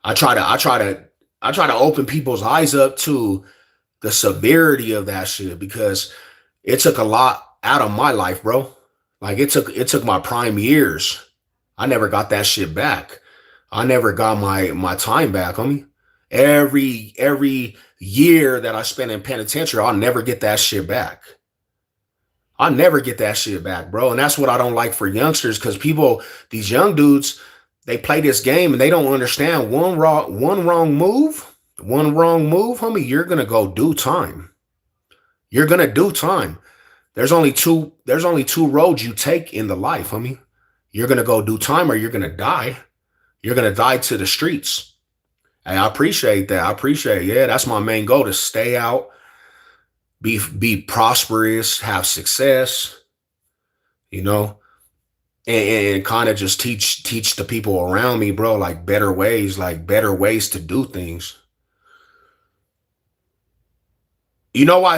I try to open people's eyes up to the severity of that shit because it took a lot out of my life, bro. Like it took my prime years. I never got that shit back. I never got my time back, homie. Every year that I spent in penitentiary, I'll never get that shit back. I'll never get that shit back, bro. And that's what I don't like for youngsters, because these young dudes, they play this game and they don't understand one wrong move, homie, you're gonna go do time. You're gonna do time. There's only two roads you take in the life, homie. You're gonna go do time or you're gonna die. You're gonna die to the streets. Hey, I appreciate that. I appreciate it. Yeah, that's my main goal, to stay out, be prosperous, have success, you know, and kind of just teach the people around me, bro, like better ways to do things. You know why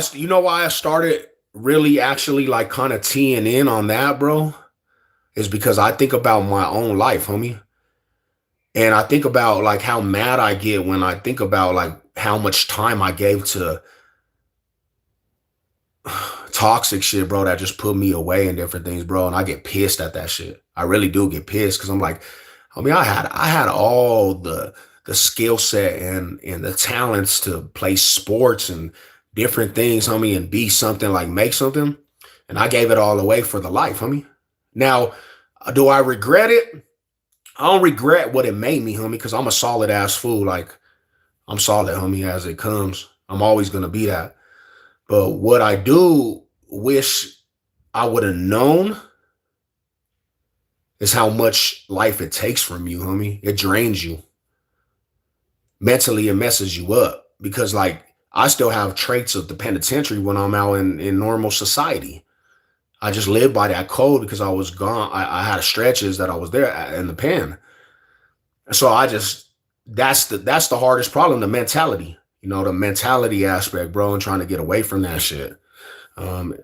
I started really actually like kind of teeing in on that, bro, is because I think about my own life, homie. And I think about like how mad I get when I think about like how much time I gave to toxic shit, bro, that just put me away and different things, bro. And I get pissed at that shit. I really do get pissed because I'm like, I mean, I had all the skill set and the talents to play sports and different things, homie, and be something like make something. And I gave it all away for the life, homie. Now, do I regret it? I don't regret what it made me, homie, because I'm a solid ass fool. Like I'm solid, homie, as it comes. I'm always gonna be that. But what I do wish I would have known is how much life it takes from you, homie. It drains you mentally. It messes you up because, like, I still have traits of the penitentiary when I'm out in normal society. I just live by that code because I was gone. I had stretches that I was there in the pen. So I just that's the hardest problem, the mentality. You know, the mentality aspect, bro, and trying to get away from that shit. Um,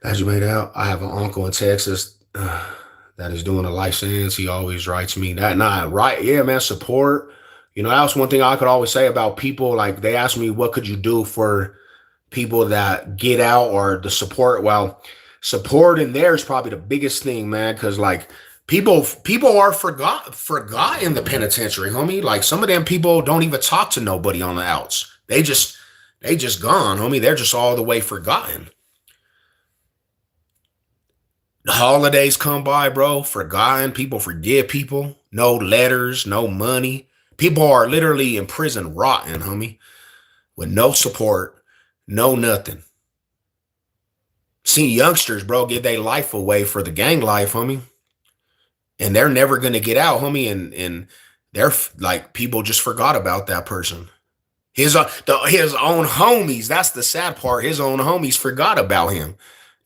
as you made out, I have an uncle in Texas that is doing a life sentence. He always writes me that. Nah, right? Yeah, man. Support. You know, that was one thing I could always say about people. Like they ask me, what could you do for people that get out or the support? Well, support in there is probably the biggest thing, man. Because like people are forgot in the penitentiary, homie. Like some of them people don't even talk to nobody on the outs. They just gone, homie. They're just all the way forgotten. The holidays come by, bro. Forgotten. People forget people. No letters, no money. People are literally in prison rotting, homie, with no support, no nothing. See youngsters, bro, give their life away for the gang life, homie. And they're never gonna get out, homie. And they're like people just forgot about that person. His own homies. That's the sad part. His own homies forgot about him.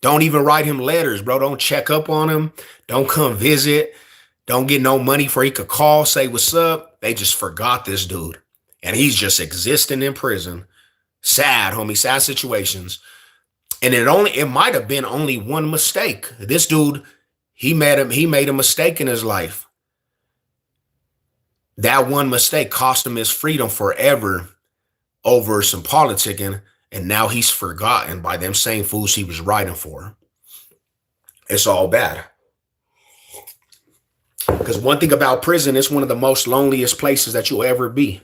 Don't even write him letters, bro. Don't check up on him. Don't come visit. Don't get no money for he could call, say what's up. They just forgot this dude. And he's just existing in prison. Sad, homie. Sad situations. And it might have been only one mistake. This dude, he made a mistake in his life. That one mistake cost him his freedom forever over some politicking, and now he's forgotten by them same fools he was writing for. It's all bad. Because one thing about prison, it's one of the most loneliest places that you'll ever be.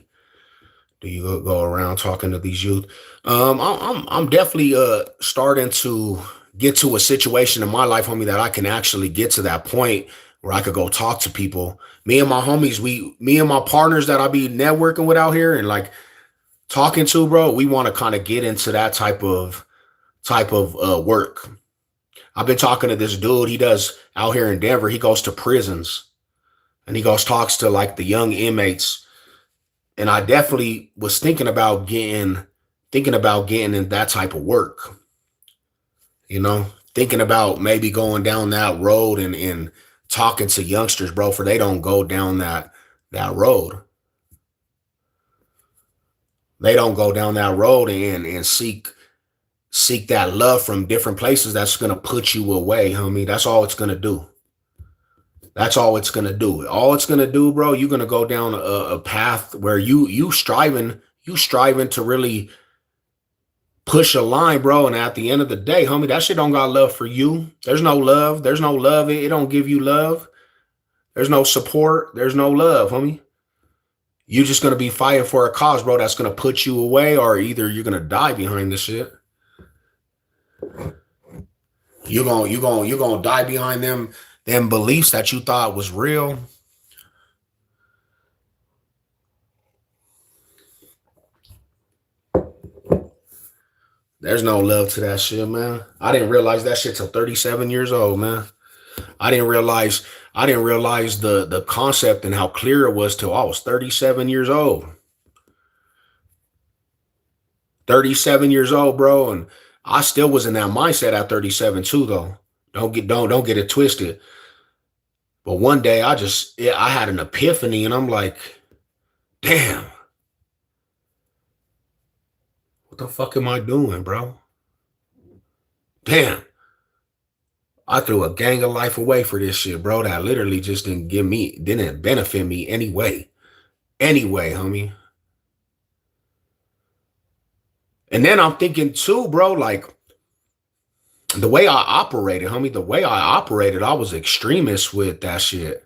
Do you go around talking to these youth? I'm definitely starting to get to a situation in my life, homie, that I can actually get to that point where I could go talk to people. Me and my homies, me and my partners that I be networking with out here and like talking to, bro, we want to kind of get into that type of work. I've been talking to this dude. He does out here in Denver. He goes to prisons and he goes talks to like the young inmates. And I definitely was thinking about getting in that type of work. You know, thinking about maybe going down that road and talking to youngsters, bro, for they don't go down that road. They don't go down that road and seek that love from different places that's gonna put you away, homie. That's all it's gonna do. That's all it's gonna do. All it's gonna do, bro, you're gonna go down a path where you striving to really push a line, bro. And at the end of the day, homie, that shit don't got love for you. There's no love. There's no love. It don't give you love. There's no support. There's no love, homie. You're just gonna be fighting for a cause, bro, that's gonna put you away, or either you're gonna die behind this shit. You're gonna die behind them beliefs that you thought was real. There's no love to that shit, man. I didn't realize that shit till 37 years old, man. I didn't realize I didn't realize the concept and how clear it was till I was 37 years old. 37 years old, bro, and I still was in that mindset at 37 too, though. Don't get it twisted. But one day I had an epiphany, and I'm like, damn, what the fuck am I doing, bro? Damn, I threw a gang of life away for this shit, bro. That literally just didn't benefit me anyway. Anyway, homie. And then I'm thinking too, bro, like the way I operated, homie, the way I operated, I was extremist with that shit.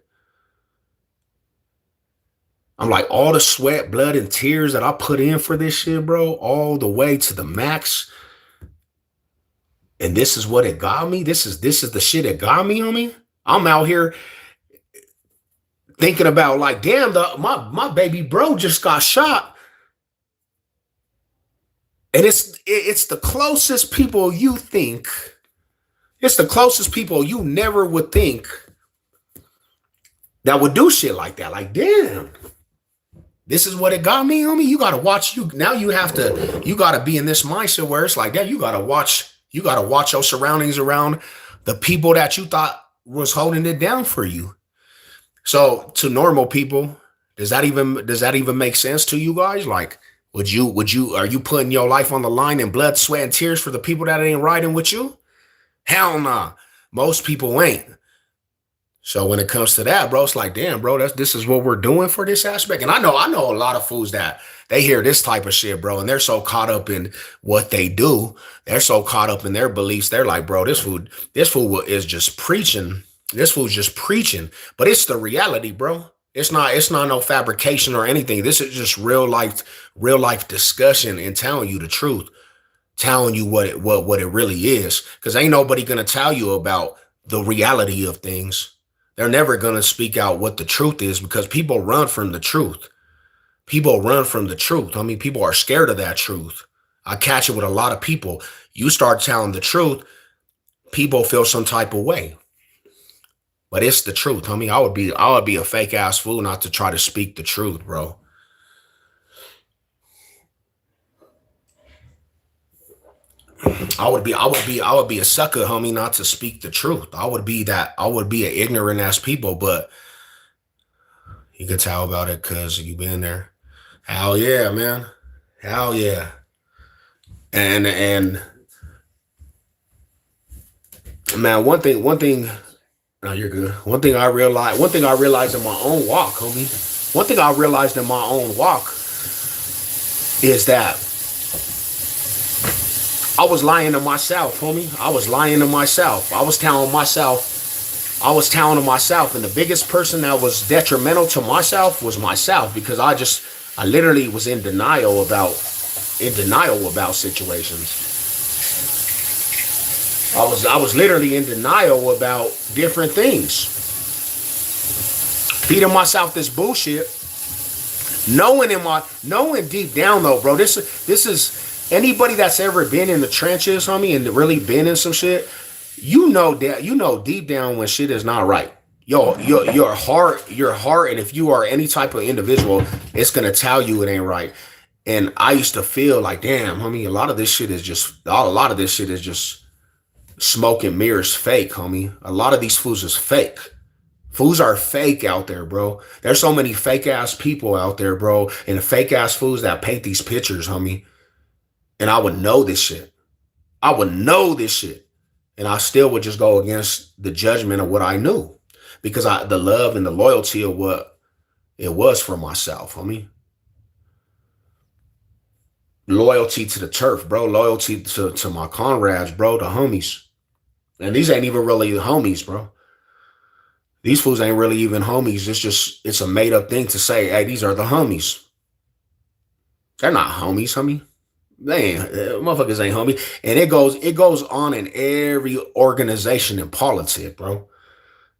I'm like, all the sweat, blood, and tears that I put in for this shit, bro, all the way to the max. And this is what it got me. This is the shit that got me, homie. I'm out here thinking about like, damn, my baby bro just got shot. And it's the closest people you think. It's the closest people you never would think that would do shit like that. Like, damn. This is what it got me, homie. You gotta watch you now. You gotta be in this mindset where it's like that. You gotta watch your surroundings around the people that you thought was holding it down for you. So to normal people, does that even make sense to you guys? Like, are you putting your life on the line in blood, sweat, and tears for the people that ain't riding with you? Hell nah. Most people ain't. So when it comes to that, bro, it's like, damn, bro, this is what we're doing for this aspect. And I know a lot of fools that they hear this type of shit, bro, and they're so caught up in what they do. They're so caught up in their beliefs. They're like, bro, this fool is just preaching. This fool's just preaching. But it's the reality, bro. It's not no fabrication or anything. This is just real life discussion and telling you the truth, telling you what it really is. Because ain't nobody gonna tell you about the reality of things. They're never going to speak out what the truth is because people run from the truth. People run from the truth. I mean, people are scared of that truth. I catch it with a lot of people. You start telling the truth, people feel some type of way. But it's the truth. I mean, I would be a fake ass fool not to try to speak the truth, bro. I would be a sucker, homie, not to speak the truth. I would be an ignorant ass people, but you can tell about it because you've been there. Hell yeah, man. Hell yeah. And man, one thing, no, you're good. One thing I realized in my own walk, homie. One thing I realized in my own walk is that I was lying to myself, homie. I was lying to myself. I was telling myself, and the biggest person that was detrimental to myself was myself because I literally was in denial about situations. I was literally in denial about different things. Feeding myself this bullshit. Knowing deep down though, bro, this is anybody that's ever been in the trenches, homie, and really been in some shit, you know deep down when shit is not right. Your heart, and if you are any type of individual, it's gonna tell you it ain't right. And I used to feel like, damn, homie, a lot of this shit is just smoke and mirrors fake, homie. A lot of these fools is fake. Fools are fake out there, bro. There's so many fake ass people out there, bro, and fake ass fools that paint these pictures, homie. And I would know this shit. And I still would just go against the judgment of what I knew. Because the love and the loyalty of what it was for myself, homie. Loyalty to the turf, bro. Loyalty to my comrades, bro, the homies. And these ain't even really the homies, bro. These fools ain't really even homies. It's a made up thing to say, hey, these are the homies. They're not homies, homie. Man, motherfuckers ain't homie. And it goes on in every organization in politics, bro.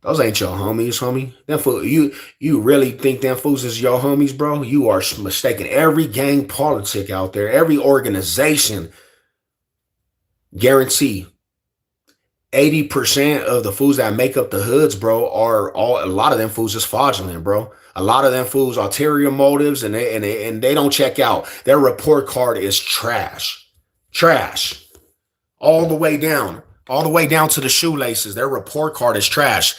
Those ain't your homies, homie. Them fool, you really think them fools is your homies, bro? You are mistaken. Every gang politic out there, every organization, guarantee 80% of the fools that make up the hoods, bro, a lot of them fools is fraudulent, bro. A lot of them fools ulterior motives, and they don't check out. Their report card is trash, all the way down to the shoelaces. Their report card is trash.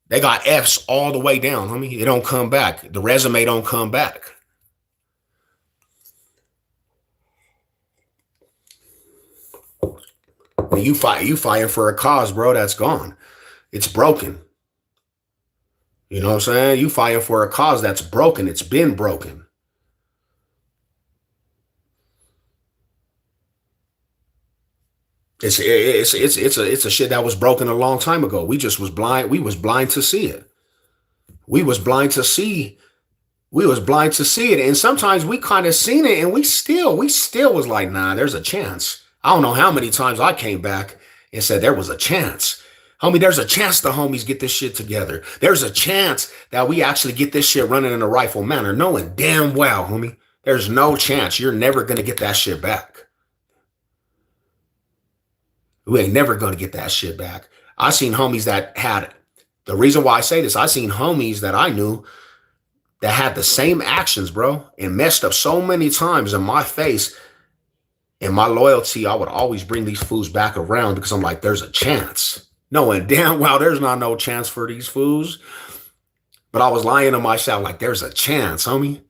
They got F's all the way down, homie. It don't come back. The resume don't come back. When you fighting for a cause, bro, that's gone. It's broken. You know what I'm saying? You fighting for a cause that's broken. It's been broken. It's a shit that was broken a long time ago. We just was blind. We was blind to see it. We was blind to see. We was blind to see it. And sometimes we kind of seen it and we still was like, nah, there's a chance. I don't know how many times I came back and said there was a chance. Homie, there's a chance the homies get this shit together. There's a chance that we actually get this shit running in a rightful manner, knowing damn well, homie, there's no chance you're never going to get that shit back. We ain't never going to get that shit back. I seen homies that had, the reason why I say this, I seen homies that I knew that had the same actions, bro, and messed up so many times in my face. And my loyalty, I would always bring these fools back around because I'm like, there's a chance. Knowing damn well there's not no chance for these fools. But I was lying to myself like, there's a chance, homie.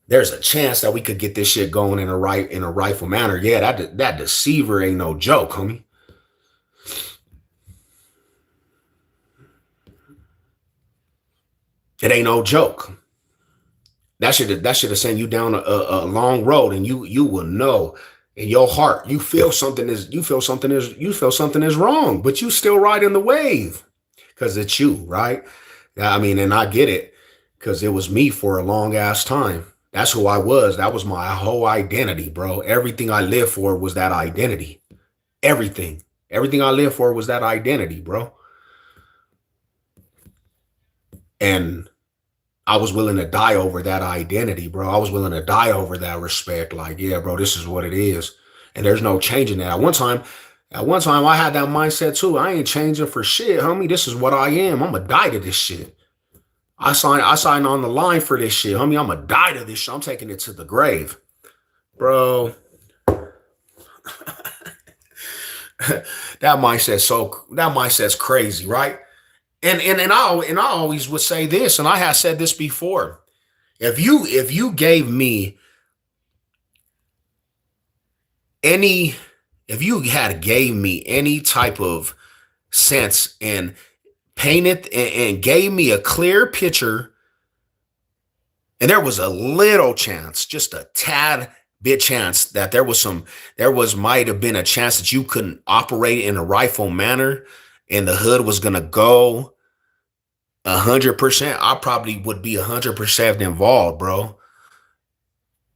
There's a chance that we could get this shit going in a rightful manner. Yeah, that deceiver ain't no joke, homie. It ain't no joke. That should have sent you down a long road, and you will know in your heart you feel something is wrong, but you still riding the wave because it's you, right? I mean, and I get it because it was me for a long ass time. That's who I was. That was my whole identity, bro. Everything I lived for was that identity. Everything I lived for was that identity, bro. And I was willing to die over that identity, bro. I was willing to die over that respect. Like, yeah, bro, this is what it is. And there's no changing that. At one time, I had that mindset too. I ain't changing for shit, homie. This is what I am. I'm gonna die to this shit. I signed on the line for this shit, homie. I'm gonna die to this shit. I'm taking it to the grave. Bro. That mindset's crazy, right? And I always would say this, and I have said this before. If you gave me any type of sense and painted and gave me a clear picture, and there was a little chance, just a tad bit chance that might have been a chance that you couldn't operate in a rightful manner and the hood was gonna go 100%, I probably would be 100% involved, bro.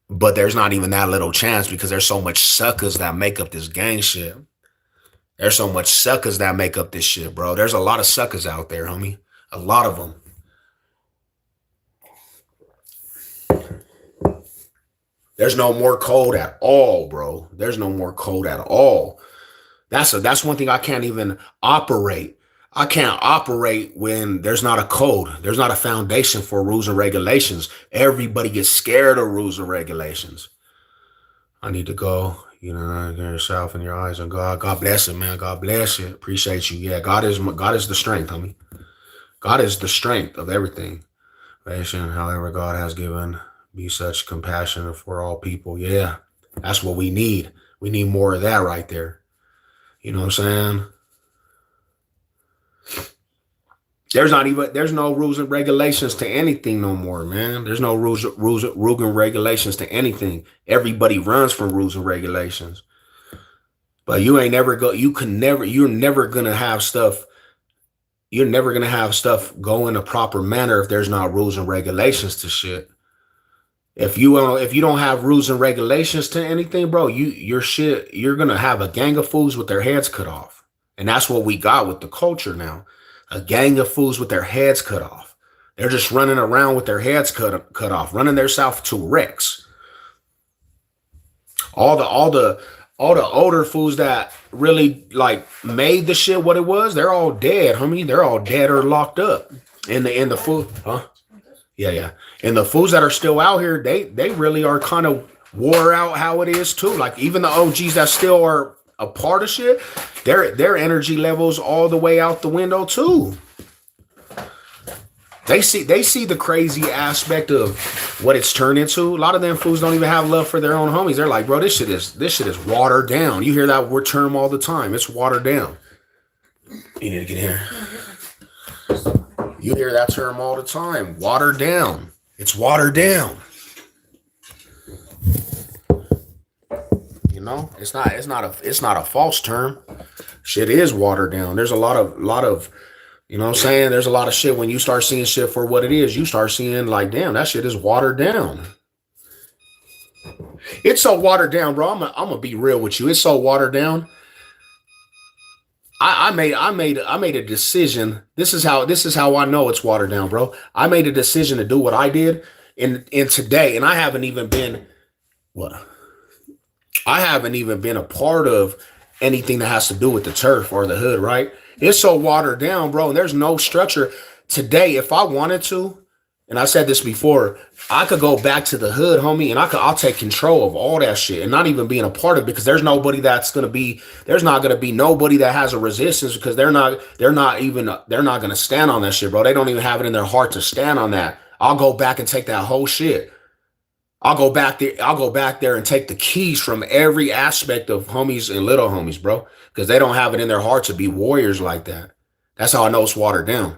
But there's not even that little chance because there's so much suckers that make up this gang shit. There's so much suckers that make up this shit, bro. There's a lot of suckers out there, homie. A lot of them. There's no more code at all, bro. There's no more code at all. That's one thing I can't even operate. I can't operate when there's not a code. There's not a foundation for rules and regulations. Everybody gets scared of rules and regulations. I need to go, get yourself in your eyes and God. God bless it, man. God bless you. Appreciate you. Yeah, God is the strength, homie. God is the strength of everything. However, God has given be such compassion for all people. Yeah, that's what we need. We need more of that right there. You know what I'm saying? There's no rules and regulations to anything no more, man. There's no rules and regulations to anything. Everybody runs from rules and regulations. But you're never gonna have stuff go in a proper manner if there's not rules and regulations to shit. If you don't have rules and regulations to anything, bro, you're gonna have a gang of fools with their heads cut off. And that's what we got with the culture now. A gang of fools with their heads cut off. They're just running around with their heads cut off, running themselves to wrecks. All the older fools that really like made the shit what it was, they're all dead, homie. They're all dead or locked up. And the fool, huh? Yeah. And the fools that are still out here, they really are kind of wore out how it is too. Like even the OGs that still are a part of shit, their energy levels all the way out the window too. They see the crazy aspect of what it's turned into. A lot of them fools don't even have love for their own homies. They're like, bro, this shit is watered down. You hear that word term all the time. It's watered down. You need to get here. You hear that term all the time. Watered down. It's watered down. You know, it's not a false term. Shit is watered down. There's a lot of you know what I'm saying? There's a lot of shit when you start seeing shit for what it is, you start seeing like, damn, that shit is watered down. It's so watered down, bro. I'm gonna be real with you. It's so watered down. I made a decision. This is how I know it's watered down, bro. I made a decision to do what I did in today, and I haven't even been what I haven't even been a part of anything that has to do with the turf or the hood, right? It's so watered down, bro, and there's no structure. Today, if I wanted to, and I said this before, I could go back to the hood, homie, and I'll take control of all that shit and not even being a part of it because there's not gonna be nobody that has a resistance because they're not gonna stand on that shit, bro. They don't even have it in their heart to stand on that. I'll go back and take that whole shit. I'll go back there and take the keys from every aspect of homies and little homies, bro, because they don't have it in their heart to be warriors like that. That's how I know it's watered down.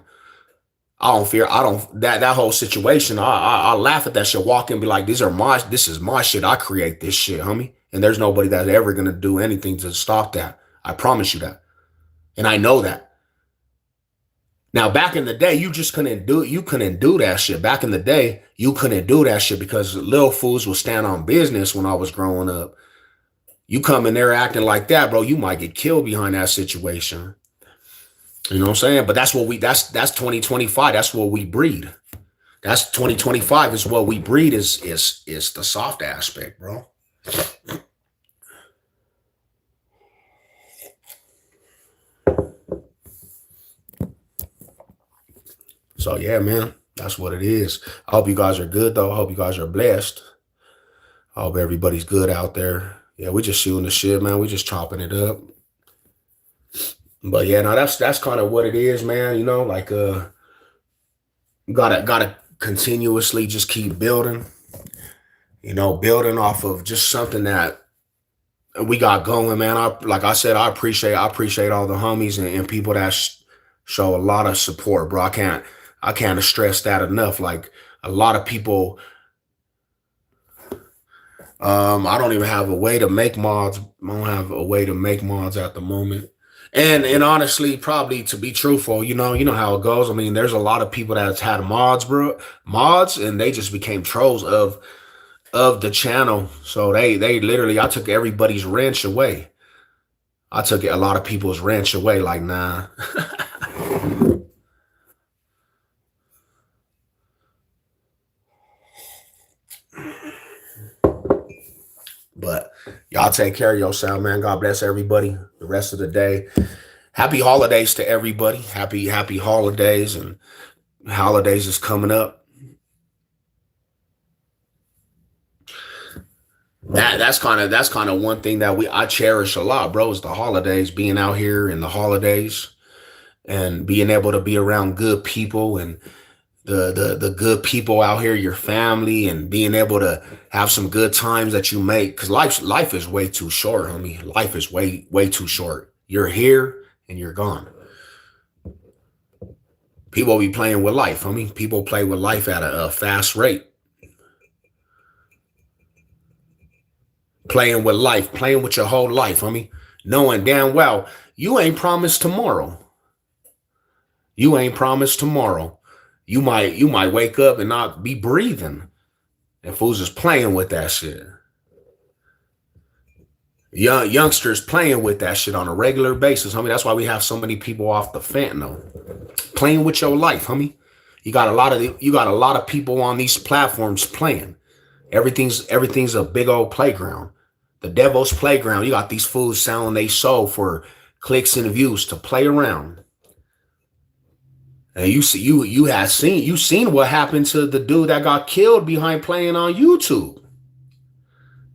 I don't that whole situation. I laugh at that shit, walk and be like, this is my shit. I create this shit, homie. And there's nobody that's ever gonna do anything to stop that. I promise you that. And I know that. Now, back in the day, you couldn't do that shit. Back in the day, you couldn't do that shit because little fools would stand on business when I was growing up. You come in there acting like that, bro, you might get killed behind that situation. You know what I'm saying? But that's 2025. That's what we breed. That's 2025 is what we breed is the soft aspect, bro. So yeah, man, that's what it is. I hope you guys are good though. I hope you guys are blessed. I hope everybody's good out there. Yeah, we just shooting the shit, man. We just chopping it up. But yeah, no, that's kind of what it is, man. You know, like gotta continuously just keep building, building off of just something that we got going, man. Like I said, I appreciate all the homies and people that show a lot of support, bro. I can't stress that enough. Like a lot of people, I don't even have a way to make mods. I don't have a way to make mods at the moment. And honestly, probably to be truthful, you know how it goes. I mean, there's a lot of people that's had mods, bro, mods, and they just became trolls of the channel. So they literally, I took everybody's wrench away. I took a lot of people's wrench away. Like, nah. But y'all take care of yourself, man. God bless everybody the rest of the day. Happy holidays to everybody. Happy holidays, and holidays is coming up. That's kind of one thing that I cherish a lot, bro, is the holidays, being out here in the holidays and being able to be around good people and the good people out here, your family, and being able to have some good times that you make. Because life is way too short, homie. Life is way too short. You're here and you're gone. People be playing with life, homie. People play with life at a fast rate. Playing with life, playing with your whole life, homie. Knowing damn well you ain't promised tomorrow. You ain't promised tomorrow. You might wake up and not be breathing. And fools is playing with that shit. Youngsters playing with that shit on a regular basis, homie. That's why we have so many people off the fentanyl. Playing with your life, homie. You got a lot of people on these platforms playing. Everything's a big old playground. The devil's playground. You got these fools selling they soul for clicks and views to play around. And you seen what happened to the dude that got killed behind playing on YouTube.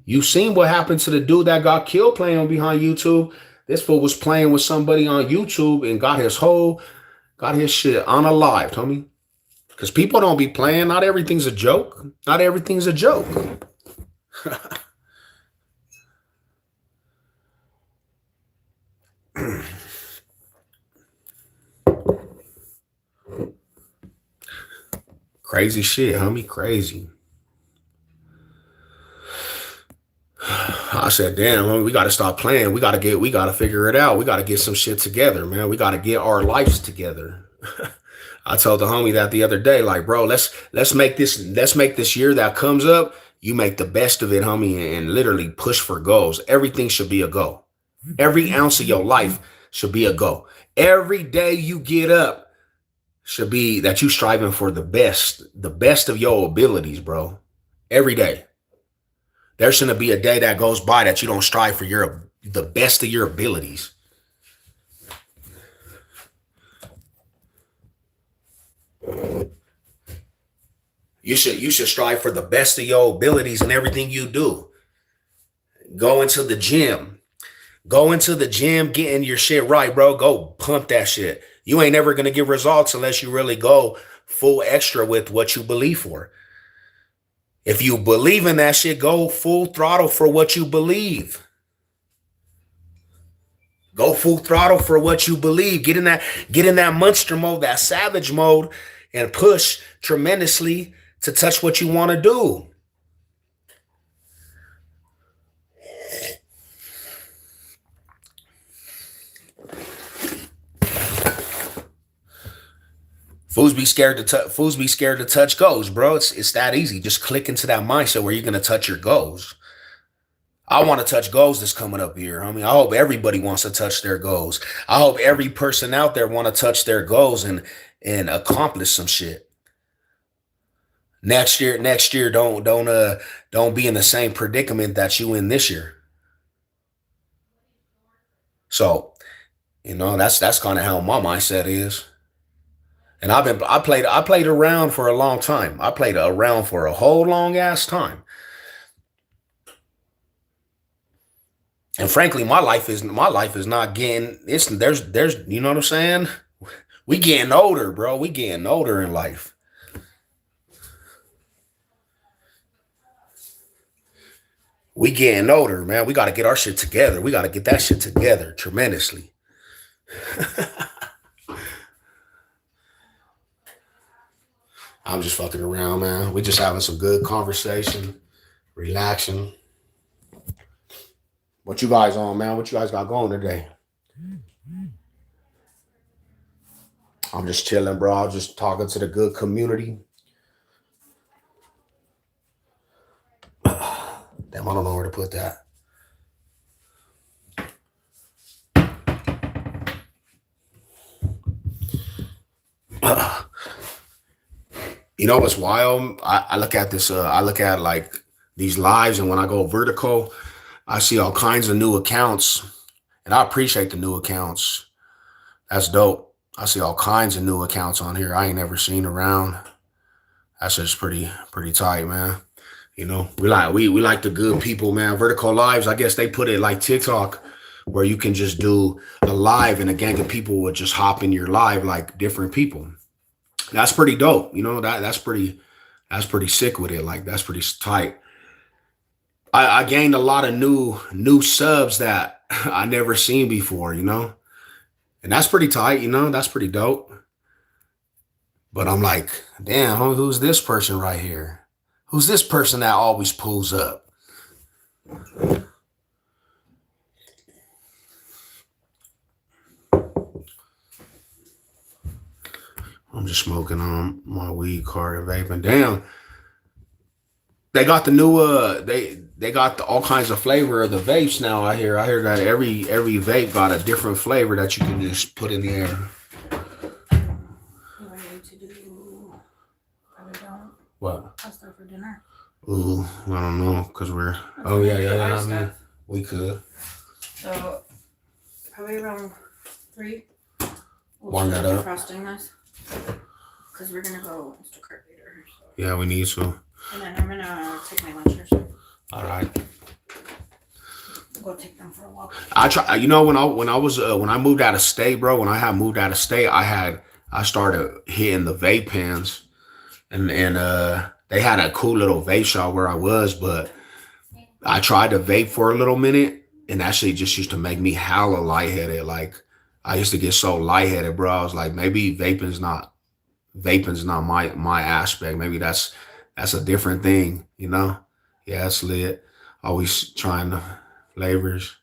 You seen what happened to the dude that got killed playing behind YouTube. This fool was playing with somebody on YouTube and got his shit unalived, homie. Because people don't be playing. Not everything's a joke. Not everything's a joke. Crazy shit, homie. Crazy. I said, damn, homie, we got to stop playing. We got to figure it out. We got to get some shit together, man. We got to get our lives together. I told the homie that the other day, like, bro, let's make this year that comes up. You make the best of it, homie, and literally push for goals. Everything should be a goal. Every ounce of your life should be a goal. Every day you get up should be that you striving for the best of your abilities, bro. Every day. There shouldn't be a day that goes by that you don't strive for the best of your abilities. You should strive for the best of your abilities in everything you do. Go into the gym. Go into the gym getting your shit right, bro. Go pump that shit. You ain't never going to get results unless you really go full extra with what you believe for. If you believe in that shit, go full throttle for what you believe. Go full throttle for what you believe. Get in that monster mode, that savage mode, and push tremendously to touch what you want to do. Fools be scared to touch goals, bro. It's that easy. Just click into that mindset where you're gonna touch your goals. I want to touch goals this coming up here. I mean, I hope everybody wants to touch their goals. I hope every person out there want to touch their goals and accomplish some shit. Next year, don't be in the same predicament that you in this year. So, that's kind of how my mindset is. And I played around for a long time. I played around for a whole long ass time. And frankly, my life is not getting there's you know what I'm saying? We getting older, bro. We getting older in life. We getting older, man. We got to get our shit together. We got to get that shit together tremendously. I'm just fucking around, man. We just having some good conversation, relaxing. What you guys on, man? What you guys got going today? I'm just chilling, bro. I'm just talking to the good community. Damn, I don't know where to put that. You know what's wild? I look at this. I look at like these lives, and when I go vertical, I see all kinds of new accounts, and I appreciate the new accounts. That's dope. I see all kinds of new accounts on here I ain't never seen around. That's just pretty tight, man. We like the good people, man. Vertical lives, I guess they put it like TikTok, where you can just do a live and a gang of people would just hop in your live like different people. That's pretty dope. That's pretty sick with it. Like that's pretty tight. I gained a lot of new subs that I never seen before, and that's pretty tight, that's pretty dope. But I'm like, damn, who's this person right here? Who's this person that always pulls up? I'm just smoking on my weed card and vaping. Damn. They got the new they got all kinds of flavor of the vapes now. I hear that every vape got a different flavor that you can just put in the air. What are you to do? Probably don't. What? I'll start for dinner. Ooh, I don't know, cause we're. Oh yeah. We could. So probably around 3. Warm that up. Frosting this, cause we're gonna go Instacart later. So. Yeah, we need to. And then I'm gonna take my lunch or so. All right. Go take them for a walk. I try. When I moved out of state, bro. When I had moved out of state, I started hitting the vape pens. and they had a cool little vape shop where I was, but I tried to vape for a little minute, and that shit just used to make me hella lightheaded. Like I used to get so lightheaded, bro. I was like, maybe vaping's not my aspect. Maybe that's a different thing, you know? Yeah, it's lit. Always trying the flavors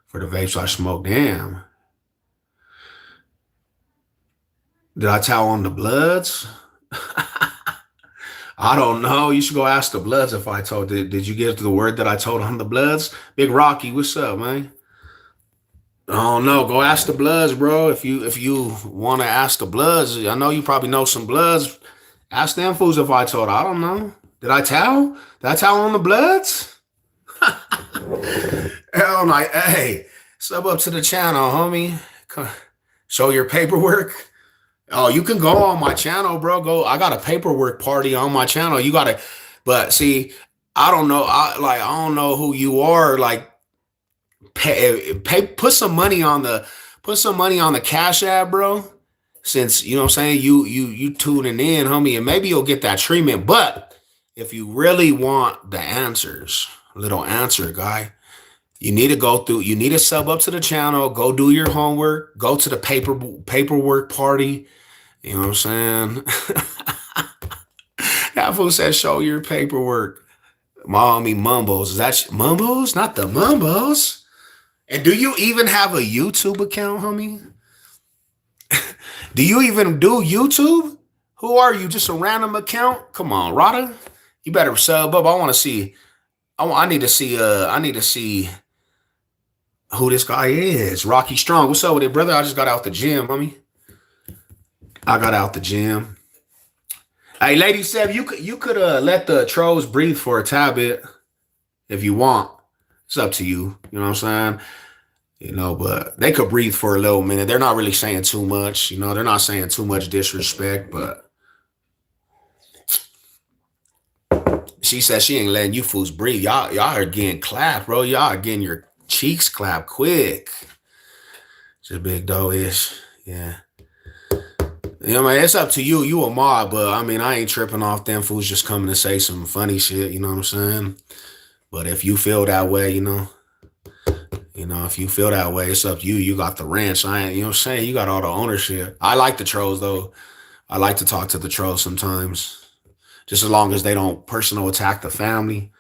for the vapes I smoke. Damn. Did I tell on the Bloods? I don't know. You should go ask the Bloods if I told. Did you get the word that I told on the Bloods? Big Rocky, what's up, man? I don't know. Go ask the Bloods, bro. If you want to ask the Bloods, I know you probably know some Bloods. Ask them fools if I told. I don't know. Did I tell? Did I tell on the Bloods? Hell no. Hey, sub up to the channel, homie. Show your paperwork. Oh, you can go on my channel, bro. Go. I got a paperwork party on my channel. You gotta, but see, I don't know. I don't know who you are. Like, put some money on the Cash App, bro. Since you know what I'm saying, you tuning in, homie, and maybe you'll get that treatment. But if you really want the answers, little answer guy, you need to go through. You need to sub up to the channel. Go do your homework. Go to the paperwork party. You know what I'm saying? That fool said, show your paperwork. Mommy Mumbles. Is that Mumbles? Not the Mumbles. And do you even have a YouTube account, homie? Do you even do YouTube? Who are you? Just a random account? Come on, Rada. You better sub up. I want to see. I need to see. I need to see who this guy is. Rocky Strong. What's up with it, brother? I just got out the gym, homie. I got out the gym. Hey, Lady Seb, you could let the trolls breathe for a tad bit if you want. It's up to you. You know what I'm saying? You know, but they could breathe for a little minute. They're not really saying too much. You know, they're not saying too much disrespect, but she said she ain't letting you fools breathe. Y'all are getting clapped, bro. Y'all are getting your cheeks clapped quick. Just big dough ish. Yeah. You know, man, it's up to you. You a mob, but I mean, I ain't tripping off them fools just coming to say some funny shit. You know what I'm saying? But if you feel that way, if you feel that way, it's up to you. You got the ranch. I ain't, you know what I'm saying? You got all the ownership. I like the trolls though. I like to talk to the trolls sometimes. Just as long as they don't personal attack the family.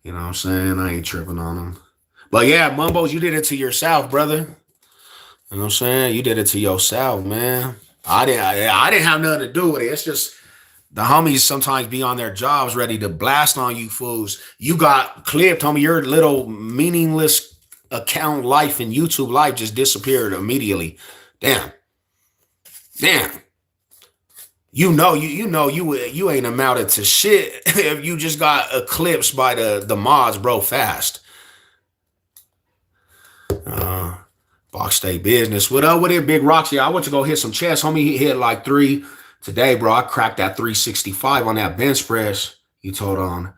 You know what I'm saying? I ain't tripping on them. But yeah, Mumbos, you did it to yourself, brother. You know what I'm saying? You did it to yourself, man. I didn't have nothing to do with it. It's just the homies sometimes be on their jobs ready to blast on you fools. You got clipped, homie. Your little meaningless account life and YouTube life just disappeared immediately. Damn. You ain't amounted to shit if you just got eclipsed by the mods, bro, fast. Box State Business. What up with it, Big Roxy? I went to go hit some chest. Homie, he hit like 3 today, bro. I cracked that 365 on that bench press. You told on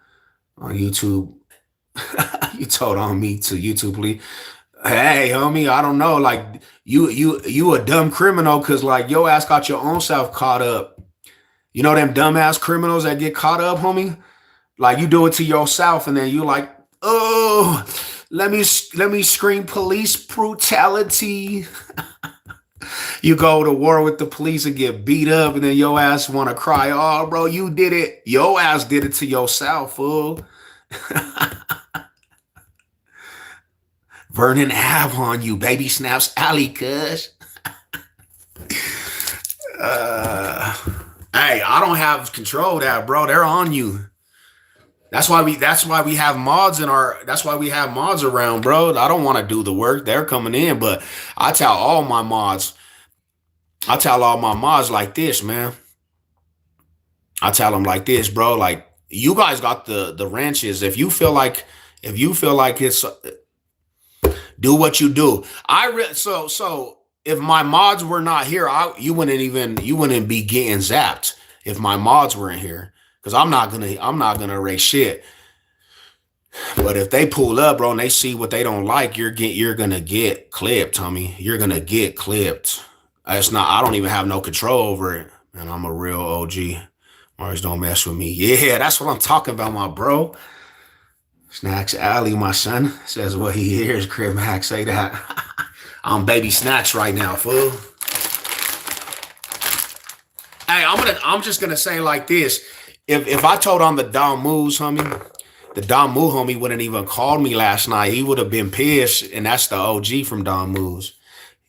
YouTube. You told on me to YouTube, please. Hey, homie, I don't know. Like, you a dumb criminal because, like, your ass got your own self caught up. You know them dumbass criminals that get caught up, homie? Like, you do it to yourself and then you like, oh, let me scream police brutality. You go to war with the police and get beat up, and then your ass want to cry. Oh, bro, you did it. Your ass did it to yourself, fool. Vernon Ave on you, baby snaps alley, cuz. Hey, I don't have control of that, bro. They're on you. That's why we have mods around, bro. I don't want to do the work. They're coming in, but I tell all my mods like this, man. I tell them like this, bro. Like, you guys got the wrenches. If you feel like it's, do what you do. So if my mods were not here, you wouldn't be getting zapped if my mods weren't here. Because I'm not gonna erase shit. But if they pull up, bro, and they see what they don't like, you're gonna get clipped, homie. You're gonna get clipped. I don't even have no control over it. And I'm a real OG. Mars don't mess with me. Yeah, that's what I'm talking about, my bro. Snacks Alley, my son, says what he hears. Crib Mac say that. I'm baby snacks right now, fool. Hey, I'm just gonna say like this. If I told on the Don Moves, homie, the Don Moo homie wouldn't even called me last night. He would have been pissed, and that's the OG from Don Moves.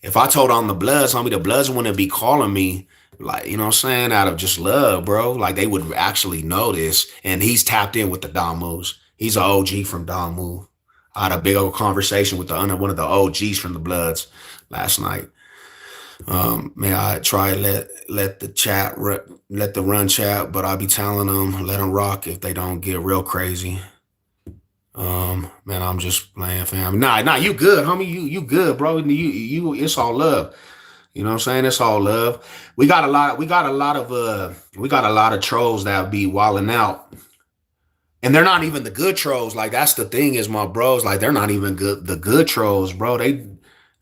If I told on the Bloods, homie, the Bloods wouldn't be calling me, like, you know what I'm saying, out of just love, bro. Like, they would actually know this. And he's tapped in with the Don Moves. He's an OG from Don Move. I had a big old conversation with one of the OGs from the Bloods last night. Man, I try let the run chat, but I be telling them let them rock if they don't get real crazy. Man, I'm just playing, fam. Nah, you good, homie. You good, bro. You it's all love. You know what I'm saying? It's all love. We got a lot of trolls that be wilding out. And they're not even the good trolls. Like, that's the thing is, my bros, like, they're not even the good trolls, bro. They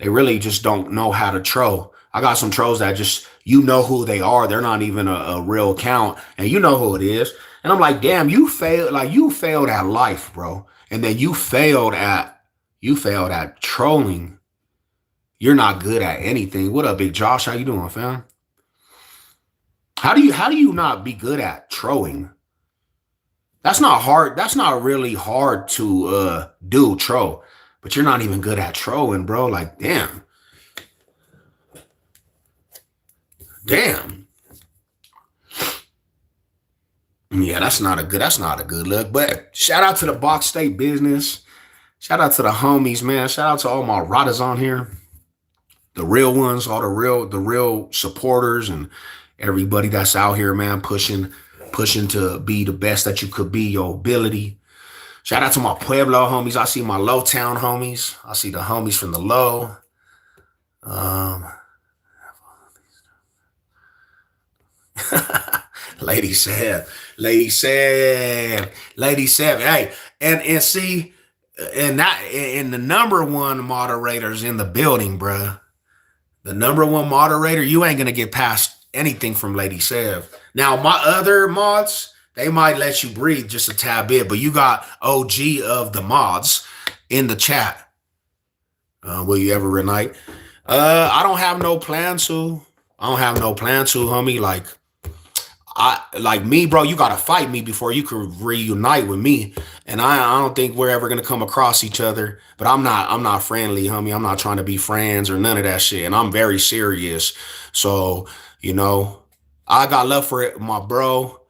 really just don't know how to troll. I got some trolls that just, you know who they are. They're not even a real account, and you know who it is. And I'm like, damn, you failed at life, bro. And then you failed at trolling. You're not good at anything. What up, Big Josh? How you doing, fam? How do you not be good at trolling? That's not hard. That's not really hard to do, troll. But you're not even good at trolling, bro. Like, damn. Damn. Yeah, that's not a good look. But shout out to the Box State business. Shout out to the homies, man. Shout out to all my rotters on here. The real ones, all the real supporters and everybody that's out here, man, pushing to be the best that you could be, your ability. Shout out to my Pueblo homies. I see my Low Town homies. I see the homies from the Low. Lady said, hey, and see, and the number one moderators in the building, bruh. The number one moderator, you ain't gonna get past anything from Lady Sev. Now, my other mods, they might let you breathe just a tad bit, but you got OG of the mods in the chat. Will you ever reunite? I don't have no plan to. Homie. Like me, bro, you gotta fight me before you can reunite with me. And I don't think we're ever gonna come across each other. But I'm not friendly, homie. I'm not trying to be friends or none of that shit. And I'm very serious. So, you know, I got love for my bro.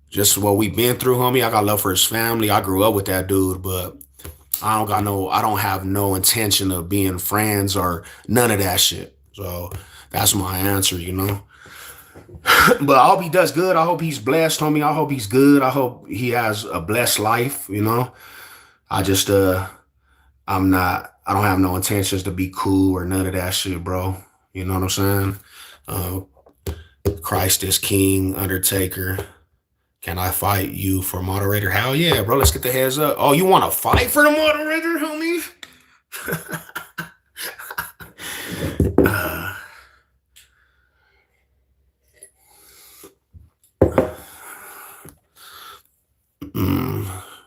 Just what we've been through, homie. I got love for his family. I grew up with that dude, but I don't have no intention of being friends or none of that shit. So that's my answer, you know. But I hope he does good. I hope he's blessed, homie. I hope he's good. I hope he has a blessed life, you know. I just I don't have no intentions to be cool or none of that shit, bro. You know what I'm saying? Christ is King, Undertaker. Can I fight you for moderator? Hell yeah, bro. Let's get the heads up. Oh, you want to fight for the moderator, homie?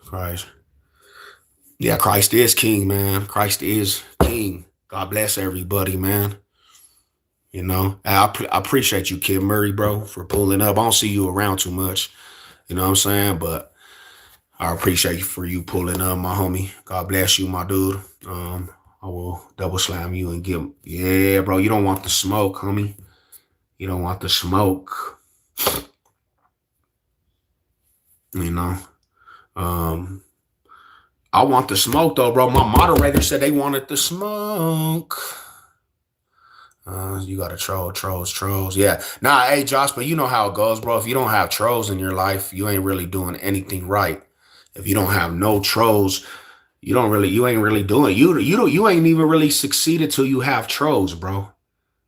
Christ. Yeah, Christ is King, man. Christ is King. God bless everybody, man. You know, I appreciate you, Kid Murray, bro, for pulling up. I don't see you around too much. You know what I'm saying? But I appreciate you for you pulling up, my homie. God bless you, my dude. I will double slam you and give. Yeah, bro. You don't want the smoke, homie. You don't want the smoke. You know. I want the smoke though, bro. My moderator said they wanted the smoke. You gotta trolls. Yeah. Nah, hey Josh, but you know how it goes, bro. If you don't have trolls in your life, you ain't really doing anything right. If you don't have no trolls, you ain't really doing you ain't even really succeeded till you have trolls, bro.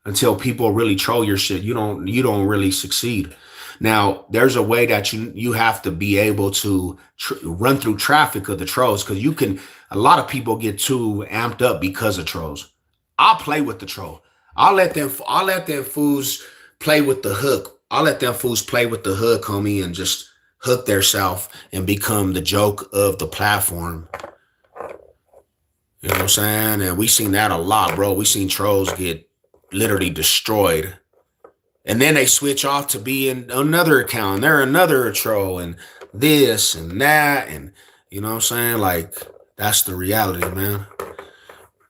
Until people really troll your shit, you don't really succeed. Now, there's a way that you have to be able to run through traffic of the trolls, because a lot of people get too amped up because of trolls. I'll play with the troll. I'll let them fools play with the hook I let them fools play with the hook, homie, and just hook their self and become the joke of the platform. You know what I'm saying? And we seen that a lot, bro. We seen trolls get literally destroyed. And then they switch off to be in another account. And they're another troll and this and that. And you know what I'm saying? Like, that's the reality, man.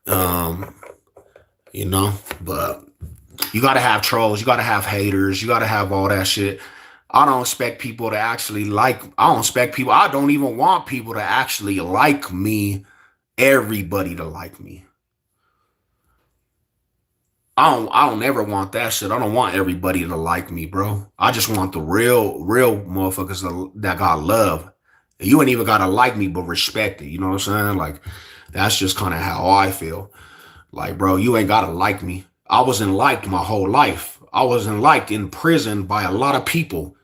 Um, you know, but you gotta have trolls, you gotta have haters, you gotta have all that shit. I don't expect people to actually like, I don't even want people to actually like me, everybody to like me. I don't ever want that shit. I don't want everybody to like me, bro. I just want the real motherfuckers that got love. You ain't even gotta like me, but respect it. You know what I'm saying? Like, that's just kind of how I feel. Like, bro, you ain't gotta like me. I wasn't liked my whole life. I wasn't liked in prison by a lot of people.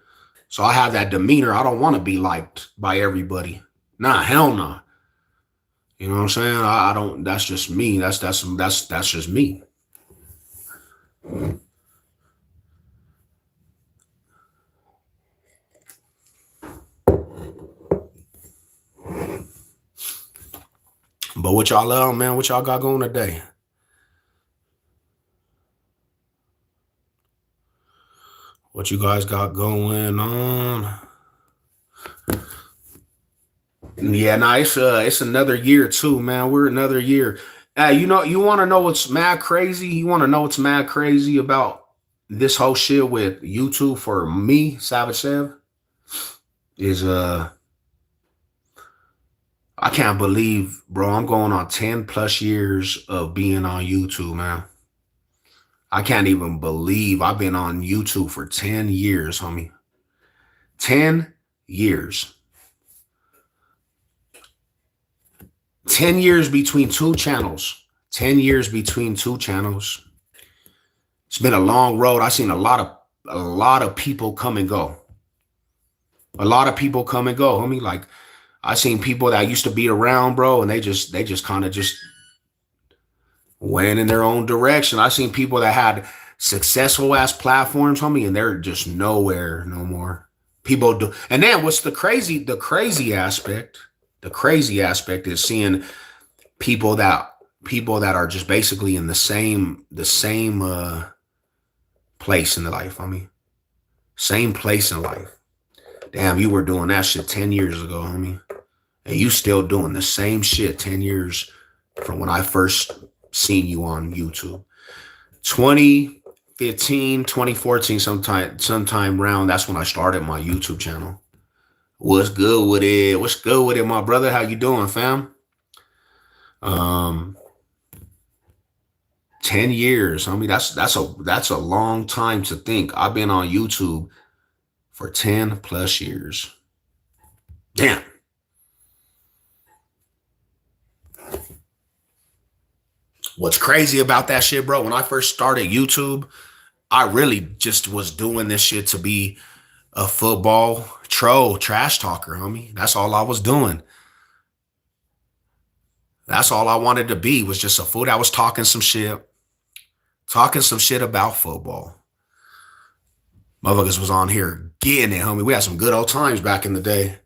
So I have that demeanor. I don't want to be liked by everybody. Nah, hell no. Nah. You know what I'm saying? I don't. That's just me. That's just me. But what y'all man? What y'all got going today? What you guys got going on? Yeah, nah, it's another year too, man. We're another year. You know, you want to know what's mad crazy? You want to know what's mad crazy about this whole shit with YouTube for me, Savage Sev, is I can't believe, bro, I'm going on 10 plus years of being on YouTube, man. I can't even believe I've been on YouTube for 10 years, homie. 10 years. 10 years between two channels. 10 years between two channels. It's been a long road. I've seen a lot of people come and go. A lot of people come and go, homie. Like, I seen people that used to be around, bro, and they just kind of just went in their own direction. I seen people that had successful ass platforms, homie, and they're just nowhere no more. People do, and then what's the crazy aspect? The crazy aspect is seeing people that are just basically in the same place in life. I mean, same place in life. Damn, you were doing that shit 10 years ago, homie. And you still doing the same shit 10 years from when I first seen you on YouTube. 2015, 2014, sometime around, that's when I started my YouTube channel. What's good with it? What's good with it, my brother? How you doing, fam? 10 years. I mean, that's a long time to think. I've been on YouTube for 10 plus years. Damn. What's crazy about that shit, bro? When I first started YouTube, I really just was doing this shit to be a football troll, trash talker, homie. That's all I was doing. That's all I wanted to be, was just a fool that was talking some shit about football. Motherfuckers was on here getting it, homie. We had some good old times back in the day.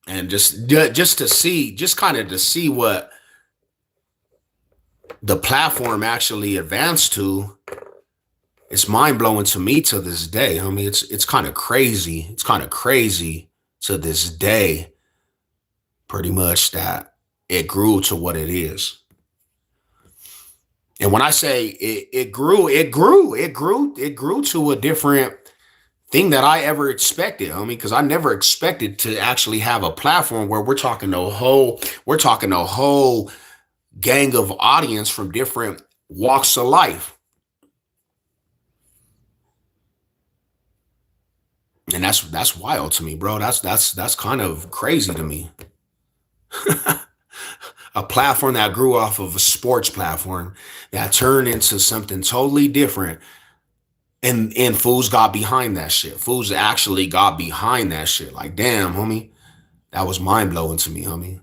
And just to see what the platform actually advanced to, it's mind-blowing to me to this day. I mean, it's kind of crazy. It's kind of crazy to this day, pretty much, that it grew to what it is. And when I say it grew to a different thing that I ever expected. I mean, because I never expected to actually have a platform where we're talking a whole gang of audience from different walks of life. And that's wild to me, bro. That's kind of crazy to me. A platform that grew off of a sports platform that turned into something totally different. And fools got behind that shit. Fools actually got behind that shit. Like, damn, homie. That was mind blowing to me, homie.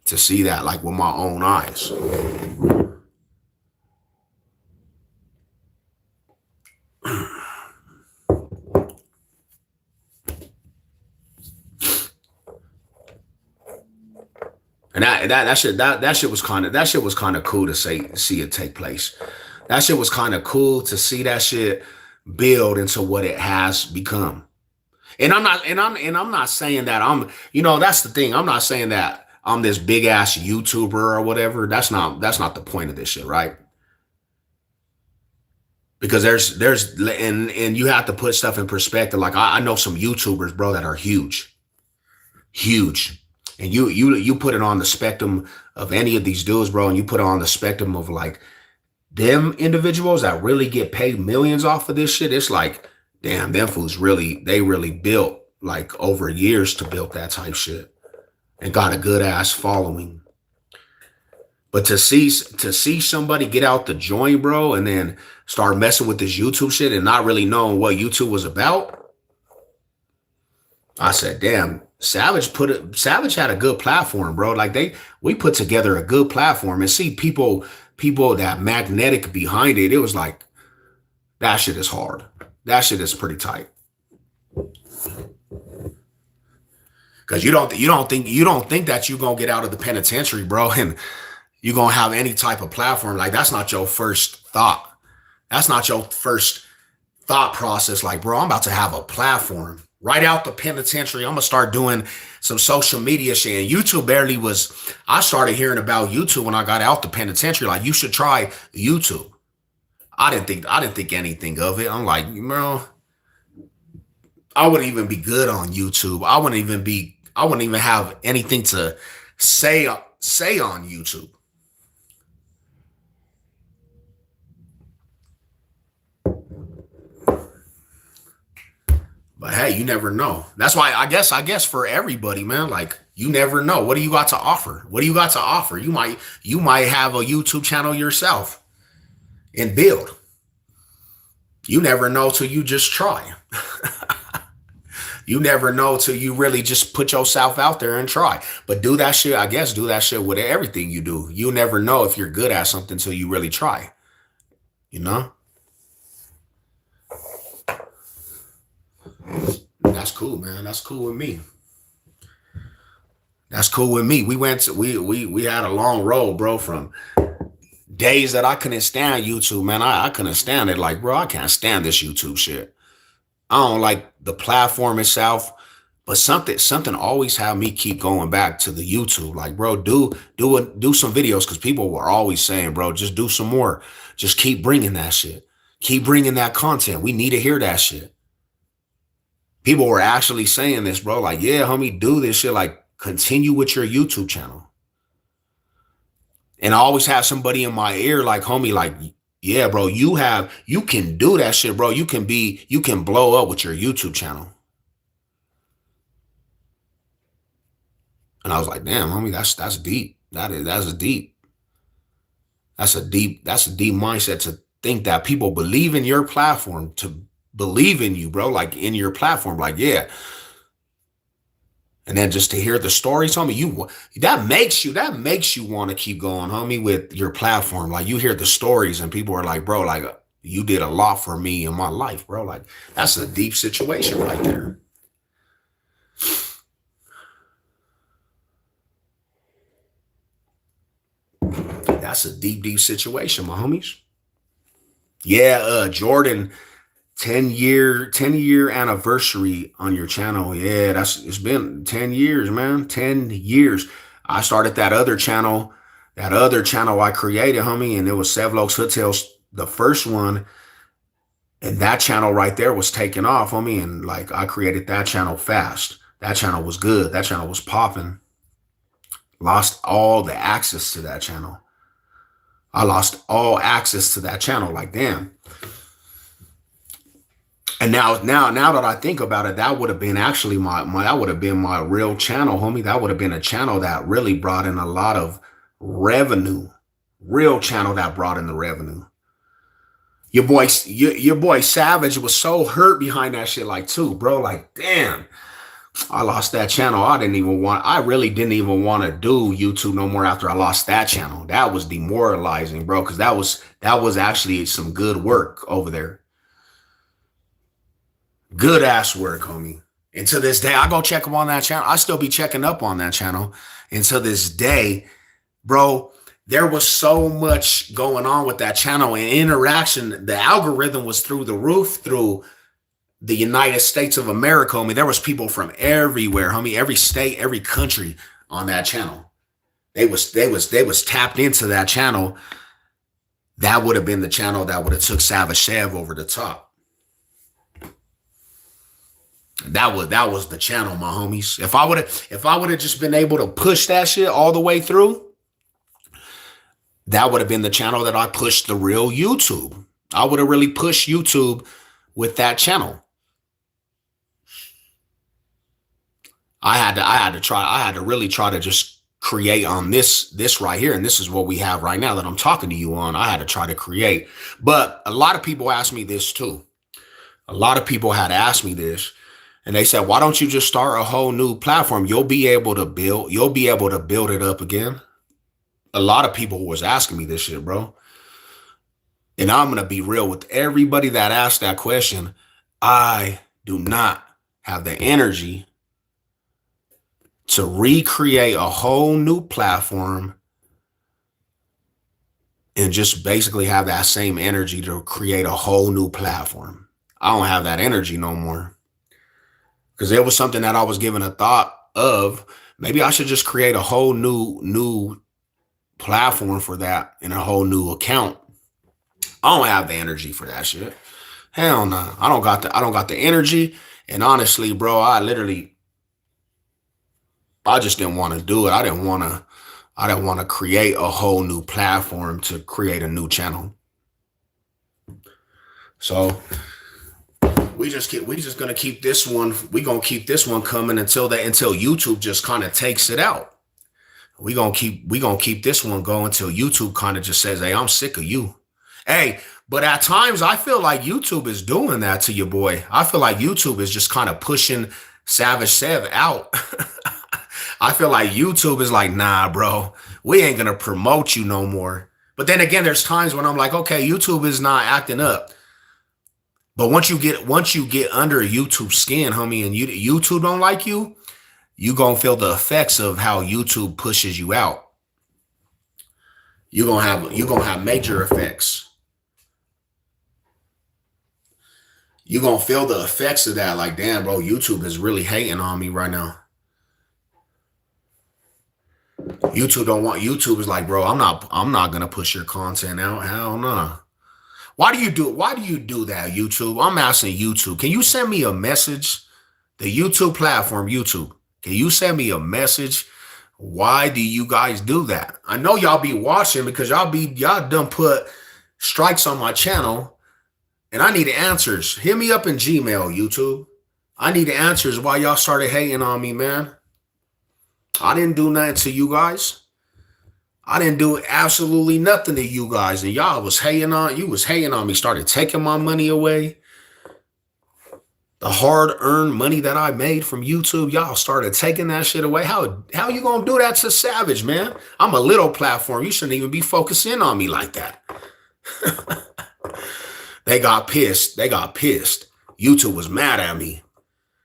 To see that, like, with my own eyes. And that shit was kind of cool to see it take place. That shit was kind of cool to see that shit build into what it has become. And I'm not saying that that's the thing. I'm not saying that I'm this big ass YouTuber or whatever. That's not the point of this shit, right? Because and you have to put stuff in perspective. Like I know some YouTubers, bro, that are huge, huge. And you put it on the spectrum of any of these dudes, bro, and you put it on the spectrum of like them individuals that really get paid millions off of this shit. It's like, damn, them fools they really built like over years to build that type shit and got a good ass following. But to see somebody get out the joint, bro, and then start messing with this YouTube shit and not really knowing what YouTube was about, I said, damn, Savage had a good platform, bro. Like we put together a good platform, and see people that magnetic behind it. It was like, that shit is hard. That shit is pretty tight. Cause you don't think that you're gonna get out of the penitentiary, bro, and you're gonna have any type of platform. Like that's not your first thought. That's not your first thought process. Like, bro, I'm about to have a platform right out the penitentiary. I'm gonna start doing some social media shit. And YouTube I started hearing about YouTube when I got out the penitentiary. Like, you should try YouTube. I didn't think anything of it. I'm like, bro, I wouldn't even be good on YouTube. I wouldn't even have anything to say on YouTube. But hey, you never know. That's why I guess for everybody, man, like you never know. What do you got to offer? What do you got to offer? You might have a YouTube channel yourself and build. You never know till you just try. You never know till you really just put yourself out there and try. But do that shit, I guess, do that shit with everything you do. You never know if you're good at something till you really try. You know? That's cool, man. That's cool with me. That's cool with me. We had a long road, bro, from days that I couldn't stand YouTube, man. I couldn't stand it. Like, bro, I can't stand this YouTube shit. I don't like the platform itself, but something always had me keep going back to the YouTube. Like, bro, do some videos, because people were always saying, bro, just do some more. Just keep bringing that shit. Keep bringing that content. We need to hear that shit. People were actually saying this, bro. Like, yeah, homie, do this shit. Like, continue with your YouTube channel. And I always have somebody in my ear like, homie, like, yeah, bro, you can do that shit, bro. You can blow up with your YouTube channel. And I was like, damn, homie, that's deep. That's deep. That's a deep mindset to think that people believe in your platform, to believe in you, bro, like in your platform, like, yeah. And then just to hear the stories, homie, that makes you want to keep going, homie, with your platform. Like, you hear the stories and people are like, bro, like, you did a lot for me in my life, bro. Like, that's a deep situation right there. That's a deep situation, my homies. Yeah, Jordan, 10-year anniversary on your channel. Yeah, it's been 10 years, man. 10 years. I started that other channel I created, homie, and it was Seven Oaks Hotels, the first one. And that channel right there was taking off, homie. And like, I created that channel fast. That channel was good. That channel was popping. Lost all the access to that channel. I lost all access to that channel. Like, damn. And now that I think about it, that would have been actually that would have been my real channel, homie. That would have been a channel that really brought in a lot of revenue. Real channel that brought in the revenue. Your boy Savage was so hurt behind that shit, like, too, bro. Like, damn, I lost that channel. I really didn't even want to do YouTube no more after I lost that channel. That was demoralizing, bro, because that was actually some good work over there. Good ass work, homie. And to this day, I go check up on that channel. I still be checking up on that channel. And to this day, bro, there was so much going on with that channel and interaction. The algorithm was through the roof through the United States of America. I mean, there was people from everywhere, homie, every state, every country on that channel. They was tapped into that channel. That would have been the channel that would have took Savage Sev over the top. That was the channel, my homies. If I would have just been able to push that shit all the way through, that would have been the channel that I pushed the real YouTube. I would have really pushed YouTube with that channel. I had to really try to just create on this right here. And this is what we have right now that I'm talking to you on. I had to try to create. But a lot of people asked me this too. A lot of people had asked me this. And they said, why don't you just start a whole new platform? You'll be able to build it up again. A lot of people was asking me this shit, bro. And I'm going to be real with everybody that asked that question. I do not have the energy to recreate a whole new platform and just basically have that same energy to create a whole new platform. I don't have that energy no more. Because it was something that I was given a thought of. Maybe I should just create a whole new platform for that and a whole new account. I don't have the energy for that shit. Hell no. I don't got the energy. And honestly, bro, I just didn't want to do it. I didn't want to create a whole new platform to create a new channel. So we just gonna keep this one. We gonna keep this one coming until YouTube just kind of takes it out. We gonna keep this one going until YouTube kind of just says, "Hey, I'm sick of you." Hey, but at times I feel like YouTube is doing that to your boy. I feel like YouTube is just kind of pushing Savage Sev out. I feel like YouTube is like, nah, bro, we ain't gonna promote you no more. But then again, there's times when I'm like, okay, YouTube is not acting up. But once you get under YouTube's skin, homie, and YouTube don't like you, you gonna feel the effects of how YouTube pushes you out. You gonna have major effects. You gonna feel the effects of that. Like, damn, bro, YouTube is really hating on me right now. YouTube is like, bro, I'm not gonna push your content out. Hell no. Why do you do that, YouTube? I'm asking YouTube. Can you send me a message? The YouTube platform, YouTube. Can you send me a message? Why do you guys do that? I know y'all be watching because y'all done put strikes on my channel and I need answers. Hit me up in Gmail, YouTube. I need answers why y'all started hating on me, man. I didn't do nothing to you guys. I didn't do absolutely nothing to you guys. And y'all was hating on me, started taking my money away. The hard-earned money that I made from YouTube, y'all started taking that shit away. How you gonna do that to Savage, man? I'm a little platform. You shouldn't even be focusing on me like that. They got pissed. YouTube was mad at me.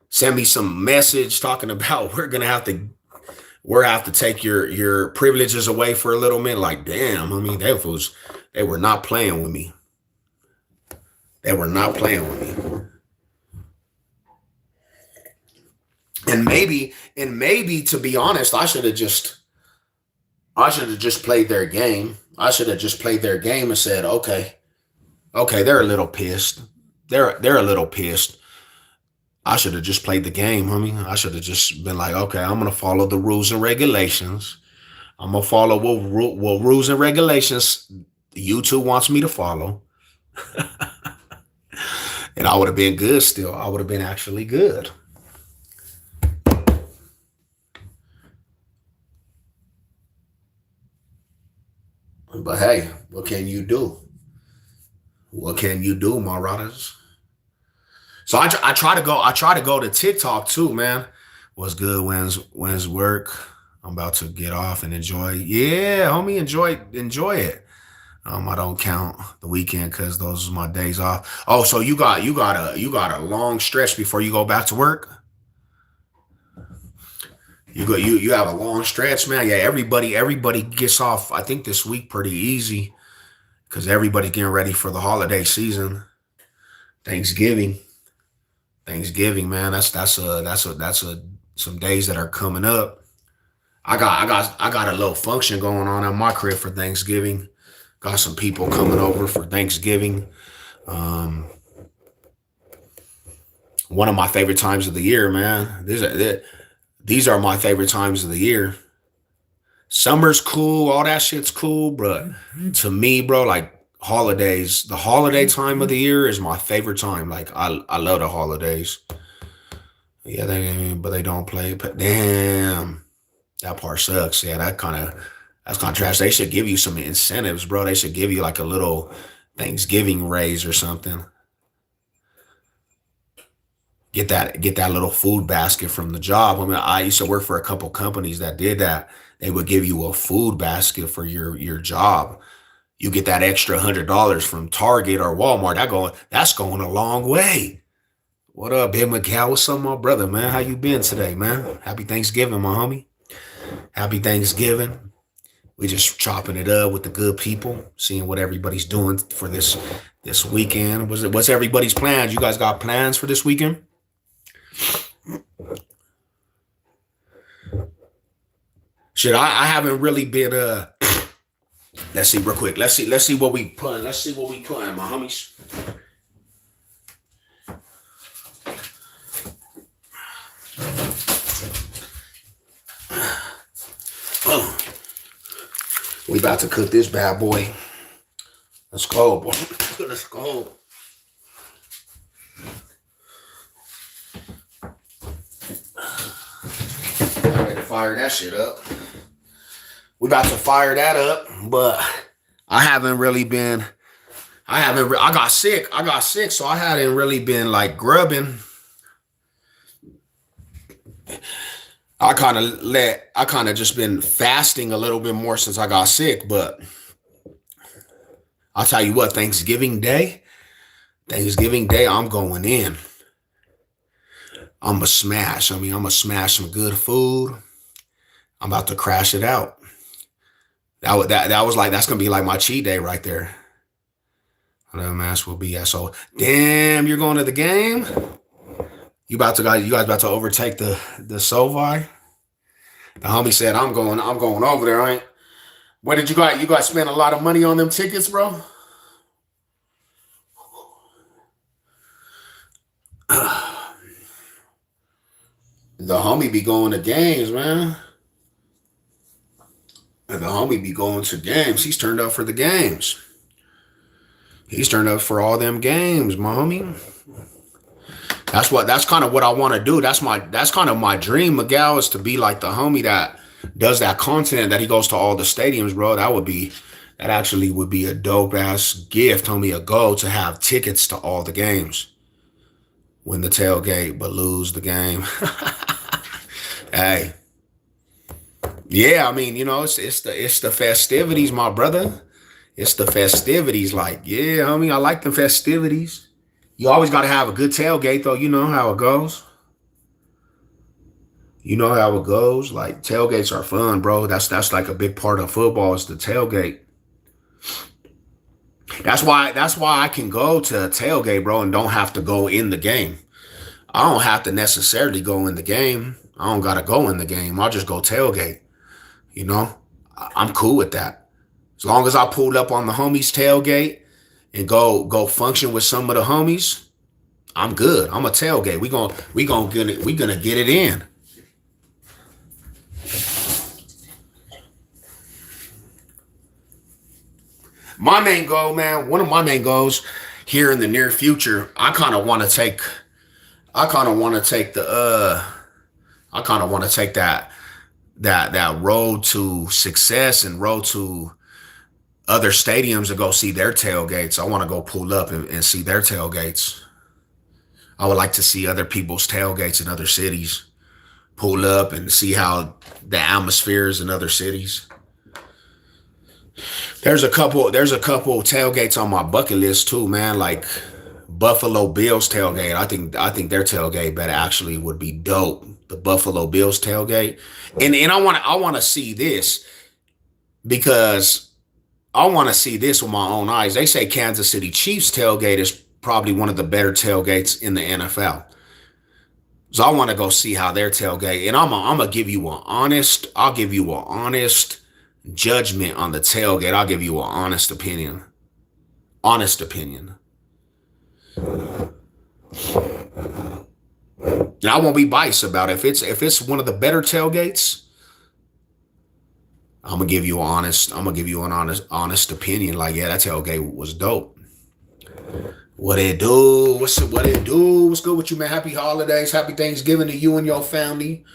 Send me some message talking about we're gonna have to take your privileges away for a little minute. Like, damn, I mean, they were not playing with me. They were not playing with me. And maybe to be honest, I should have just played their game. I should have just played their game and said, okay, they're a little pissed. They're a little pissed. I should have just played the game, homie. I should have just been like, okay, I'm going to follow the rules and regulations. I'm going to follow what rules and regulations YouTube wants me to follow. And I would have been good still. I would have been actually good. But hey, what can you do? What can you do, my brothers? So I try to go to TikTok too, man. What's good? When's work? I'm about to get off and enjoy. Yeah, homie, enjoy it. I don't count the weekend because those are my days off. Oh, so you got a long stretch before you go back to work? You have a long stretch, man. Yeah, everybody gets off. I think this week pretty easy because everybody getting ready for the holiday season. Thanksgiving, Thanksgiving, man. That's a some days that are coming up. I got a little function going on at my crib for Thanksgiving. Got some people coming over for Thanksgiving. Um, One of my favorite times of the year, man. These are my favorite times of the year. Summer's cool, all that shit's cool, but to me, bro, like holidays, the holiday time of the year is my favorite time. Like I love the holidays. Yeah, but they don't play. But damn, that part sucks. Yeah, that's kind of trash. They should give you some incentives, bro. They should give you like a little Thanksgiving raise or something. Get that little food basket from the job. I mean, I used to work for a couple companies that did that. They would give you a food basket for your job. You get that extra $100 from Target or Walmart. That's going a long way. What up, Ben McCall? What's up, my brother, man? How you been today, man? Happy Thanksgiving, my homie. Happy Thanksgiving. We just chopping it up with the good people, seeing what everybody's doing for this weekend. What's everybody's plans? You guys got plans for this weekend? Shit, I haven't really been let's see real quick. Let's see what we putting. Let's see what we putting, my homies. Oh, we about to cook this bad boy. Let's go, boy. Let's go. I ready to fire that shit up. We about to fire that up, but I haven't really been. I got sick. So I hadn't really been like grubbing. I kind of just been fasting a little bit more since I got sick, but I'll tell you what, Thanksgiving Day, I'm going in. I'm going to smash. I'm going to smash some good food. I'm about to crash it out. That was like, that's going to be like my cheat day right there. The match will be at. So, damn, you're going to the game? You guys about to overtake the Sovi? The homie said, I'm going over there, right? What did you guys spend a lot of money on them tickets, bro? The homie be going to games, man. And the homie be going to games. He's turned up for the games. He's turned up for all them games, my homie. That's kind of what I want to do. That's kind of my dream, Miguel, is to be like the homie that does that content, that he goes to all the stadiums, bro. That actually would be a dope ass gift, homie, a goal to have tickets to all the games. Win the tailgate, but lose the game. Hey. Yeah, I mean, it's the festivities, my brother. It's the festivities. Like, yeah, homie, I like the festivities. You always got to have a good tailgate, though. You know how it goes. You know how it goes. Like, tailgates are fun, bro. That's like a big part of football is the tailgate. That's why I can go to a tailgate, bro, and don't have to go in the game. I don't have to necessarily go in the game. I don't got to go in the game. I'll just go tailgate. I'm cool with that. As long as I pulled up on the homies tailgate and go function with some of the homies, I'm good. I'm a tailgate. We gonna get it in. My main goal, man, one of my main goals here in the near future, I kind of want to take that road to success and road to other stadiums to go see their tailgates. I want to go pull up and see their tailgates. I would like to see other people's tailgates in other cities, pull up and see how the atmosphere is in other cities. There's a couple tailgates on my bucket list too, man. Like Buffalo Bills tailgate. I think their tailgate bet actually would be dope. the Buffalo Bills tailgate. And I want to see this because I want to see this with my own eyes. They say Kansas City Chiefs tailgate is probably one of the better tailgates in the NFL. So I want to go see how their tailgate, and I'm gonna give you I'll give you an honest judgment on the tailgate. I'll give you an honest opinion. Honest opinion. And I won't be biased about it. If it's one of the better tailgates, I'm gonna give you an honest opinion. Like, yeah, that tailgate was dope. What it do? What it do? What's good with you, man? Happy holidays, happy Thanksgiving to you and your family.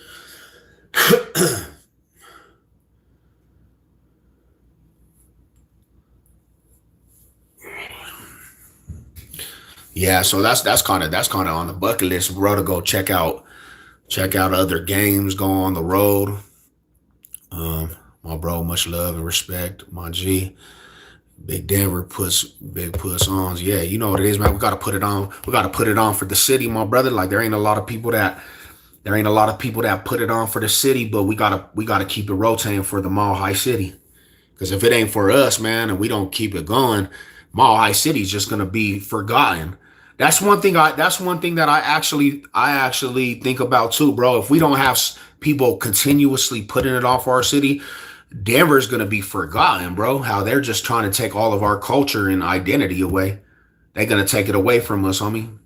Yeah, so that's kind of on the bucket list, bro, to go check out other games, go on the road. My bro, much love and respect, my G. Big Denver puts big puss on. Yeah, you know what it is, man. We gotta put it on. We gotta put it on for the city, my brother. Like there ain't a lot of people that put it on for the city, but we gotta keep it rotating for the Mile High City. Because if it ain't for us, man, and we don't keep it going, Mile High City is just gonna be forgotten. That's one thing that I actually think about too, bro. If we don't have people continuously putting it off our city, Denver's gonna be forgotten, bro. How they're just trying to take all of our culture and identity away. They're gonna take it away from us, homie.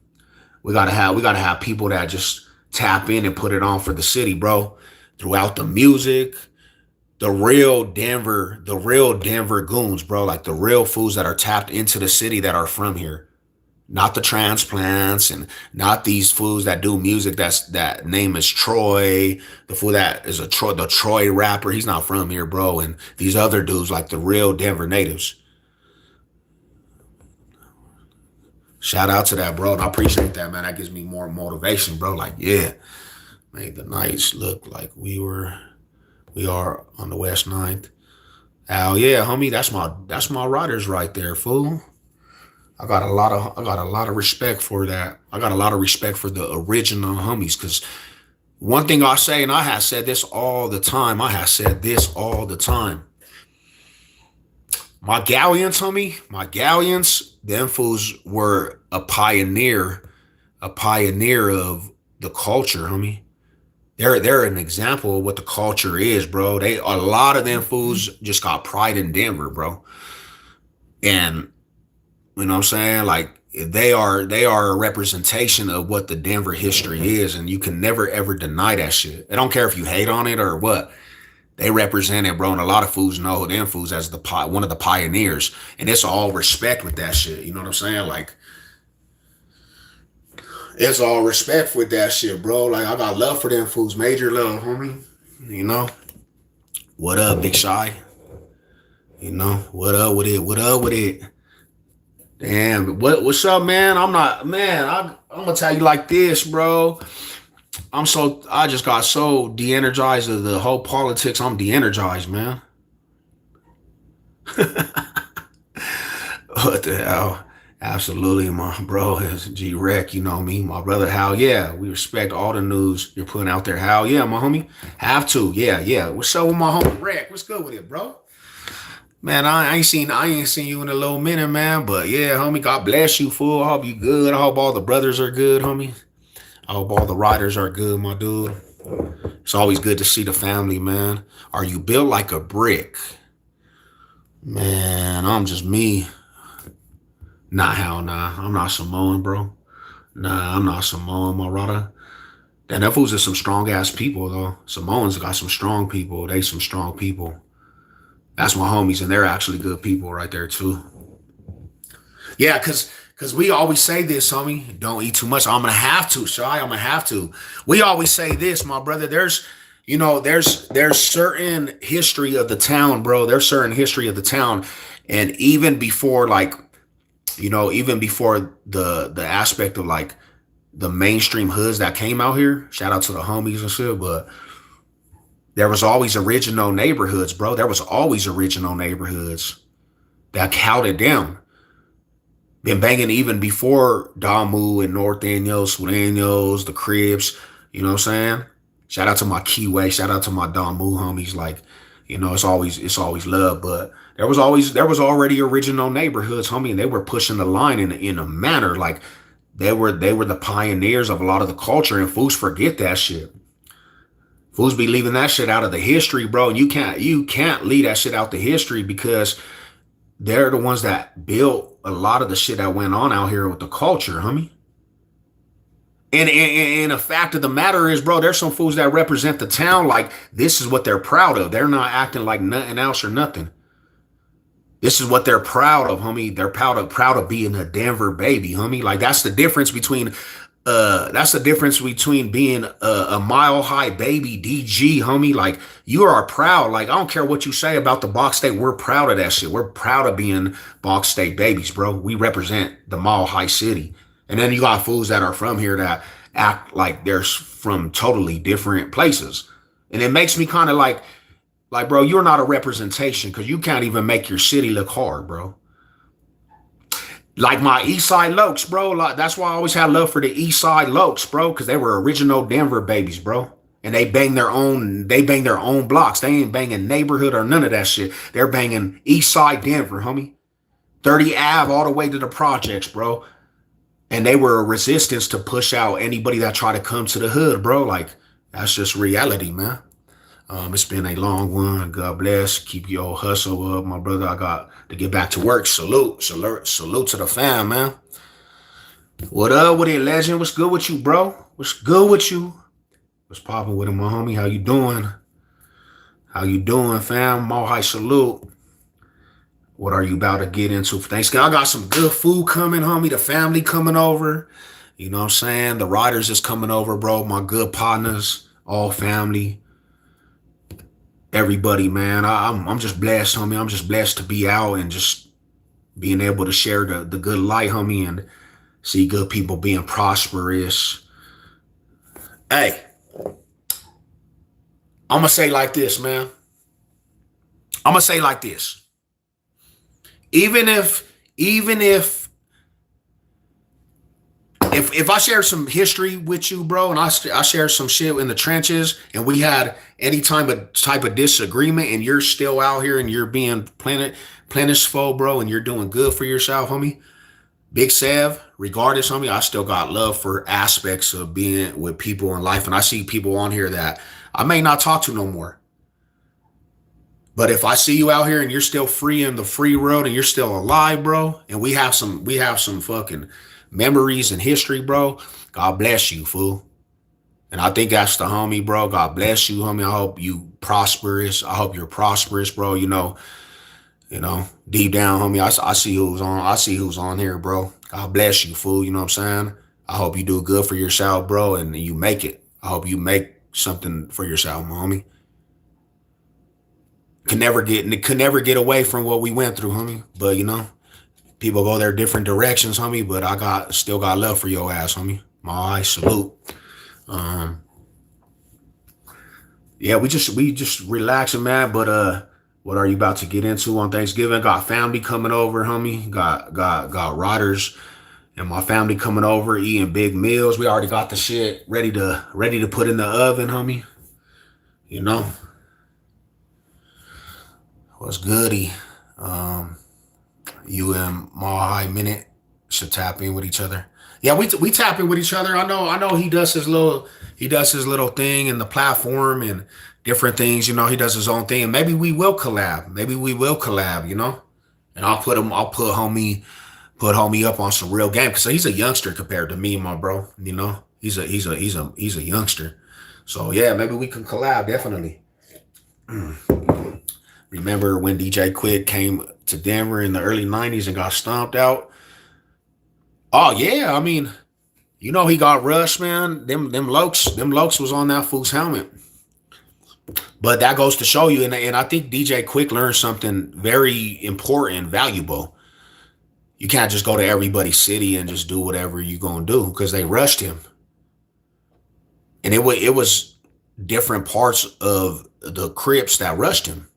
We gotta have people that just tap in and put it on for the city, bro. Throughout the music, the real Denver goons, bro. Like the real fools that are tapped into the city that are from here. Not the transplants and not these fools that do music that name is Troy. The fool that is the Troy rapper. He's not from here, bro. And these other dudes like the real Denver natives. Shout out to that, bro. And I appreciate that, man. That gives me more motivation, bro. Like, yeah, made the Knights look like we are on the West Ninth. Hell yeah, homie. That's my riders right there, fool. I got a lot of respect for that. I got a lot of respect for the original homies. Cause one thing I say, and I have said this all the time. I have said this all the time. My galleons, homie, them fools were a pioneer of the culture, homie. They're an example of what the culture is, bro. A lot of them fools just got pride in Denver, bro. And you know what I'm saying? Like they are a representation of what the Denver history is, and you can never ever deny that shit. I don't care if you hate on it or what. They represent it, bro, and a lot of fools know them fools as one of the pioneers, and it's all respect with that shit. You know what I'm saying? Like it's all respect with that shit, bro. Like I got love for them fools, major love, homie. You know what up, Big Shy? You know what up with it? What up with it? Damn, what's up, man? I'm gonna tell you like this, bro. I just got so de-energized of the whole politics. I'm de-energized, man. What the hell? Absolutely, my bro is G Rec, you know me, my brother. Hell yeah, we respect all the news you're putting out there. Hell yeah, my homie. Have to, yeah, yeah. What's up with my homie Rec? What's good with it, bro? Man, I ain't seen you in a little minute, man. But yeah, homie, God bless you, fool. I hope you good. I hope all the brothers are good, homie. I hope all the riders are good, my dude. It's always good to see the family, man. Are you built like a brick? Man, I'm just me. Nah, hell nah. I'm not Samoan, bro. Nah, I'm not Samoan, my brother. And that fools are some strong ass people, though. Samoans got some strong people. They some strong people. That's my homies, and they're actually good people right there too. Yeah, cause we always say this, homie. Don't eat too much. I'm gonna have to, Shy. I'm gonna have to. We always say this, my brother. There's certain history of the town, bro. There's certain history of the town, and even before even before the aspect of like the mainstream hoods that came out here. Shout out to the homies and shit, but there was always original neighborhoods, bro. There was always original neighborhoods that held it down. Been banging even before Damu and North Daniels, Sudanos, the Cribs, you know what I'm saying? Shout out to my Keyway. Shout out to my Don Moo homies. Like, you know, it's always love. But there was already original neighborhoods, homie, and they were pushing the line in a manner like they were the pioneers of a lot of the culture, and fools forget that shit. Fools be leaving that shit out of the history, bro. And you can't leave that shit out the history because they're the ones that built a lot of the shit that went on out here with the culture, homie. And the fact of the matter is, bro, there's some fools that represent the town like this is what they're proud of. They're not acting like nothing else or nothing. This is what they're proud of, homie. They're proud of being a Denver baby, homie. Like that's the difference between being a Mile High baby DG, homie. Like you are proud. Like I don't care what you say about the Bach State. We're proud of that shit. We're proud of being Bach State babies, bro. We represent the Mile High city. And then you got fools that are from here that act like they're from totally different places. And it makes me kind of like, bro, you're not a representation because you can't even make your city look hard, bro. Like my East Side Lokes, bro. Like that's why I always had love for the East Side Lokes, bro, because they were original Denver babies, bro. And they bang their own blocks. They ain't banging neighborhood or none of that shit. They're banging East Side Denver, homie. 30 Ave all the way to the projects, bro. And they were a resistance to push out anybody that tried to come to the hood, bro. Like that's just reality, man. It's been a long one. God bless. Keep your hustle up, my brother. I got to get back to work. Salute to the fam, man. What up with it, legend? What's good with you, bro? What's good with you? What's popping with it, my homie? How you doing? How you doing, fam? Mohai salute. What are you about to get into for Thanksgiving? I got some good food coming, homie. The family coming over. You know what I'm saying? The riders is coming over, bro. My good partners, all family. Everybody, man. I'm just blessed, homie. I'm just blessed to be out and just being able to share the good light, homie, and see good people being prosperous. Hey, I'm gonna say like this, man. I'm gonna say like this. Even if I share some history with you, bro, and I share some shit in the trenches, and we had any type of disagreement, and you're still out here and you're being plentiful, bro, and you're doing good for yourself, homie. Big Sev, regardless, homie, I still got love for aspects of being with people in life, and I see people on here that I may not talk to no more. But if I see you out here and you're still free in the free world and you're still alive, bro, and we have some fucking memories and history, bro, God bless you, fool. And I think that's the homie, bro. God bless you, homie. I hope you prosperous. I hope you're prosperous, bro. You know, deep down, homie, I see who's on. I see who's on here, bro. God bless you, fool. You know what I'm saying? I hope you do good for yourself, bro, and you make it. I hope you make something for yourself, my homie. Could never get away from what we went through, homie. But people go their different directions, homie. But I still got love for your ass, homie. My eyes salute. Yeah, we just relaxing, man. But what are you about to get into on Thanksgiving? Got family coming over, homie. Got riders and my family coming over, eating big meals. We already got the shit ready to put in the oven, homie. You know. What's goody? You and Mahai Minute should tap in with each other. Yeah, we tap in with each other. I know he does his little thing in the platform and different things. He does his own thing. And maybe we will collab. And I'll put homie up on some real game because he's a youngster compared to me, my bro. He's a youngster. So yeah, maybe we can collab definitely. Remember when DJ Quick came to Denver in the early 90s and got stomped out? Oh yeah, I mean, he got rushed, man. Them lokes was on that fool's helmet. But that goes to show you, and I think DJ Quick learned something very important, valuable. You can't just go to everybody's city and just do whatever you're gonna do because they rushed him. And it was different parts of the Crips that rushed him.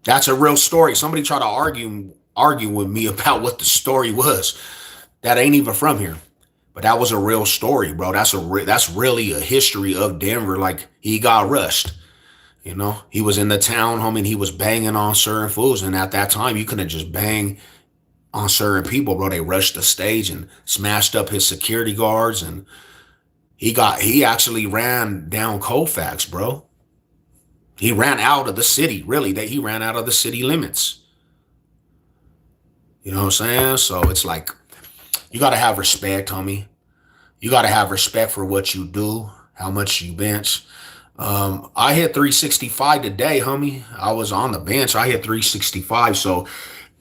That's a real story. Somebody tried to argue with me about what the story was. That ain't even from here. But that was a real story, bro. That's really a history of Denver. Like he got rushed. You know, he was in the town, homie, and he was banging on certain fools. And at that time, you couldn't just bang on certain people, bro. They rushed the stage and smashed up his security guards, and he actually ran down Colfax, bro. He ran out of the city, really. That he ran out of the city limits. You know what I'm saying? So it's like you gotta have respect, homie. You gotta have respect for what you do, how much you bench. I hit 365 today, homie. I was on the bench. I hit 365. So,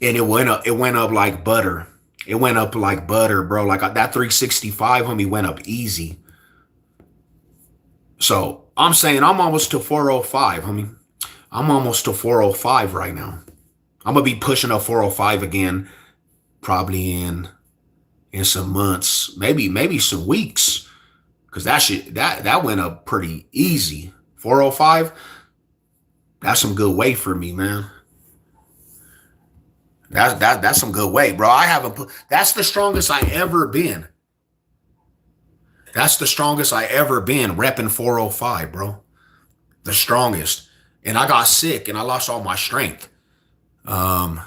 and it went up like butter. It went up like butter, bro. Like that 365, homie, went up easy. So I'm saying I'm almost to 405, homie. I'm almost to 405 right now. I'm gonna be pushing up 405 again, probably in some months, maybe some weeks. Cause that went up pretty easy. 405, that's some good weight for me, man. That's some good weight, bro. That's the strongest I ever been. That's the strongest I ever been, repping 405, bro. The strongest. And I got sick and I lost all my strength. I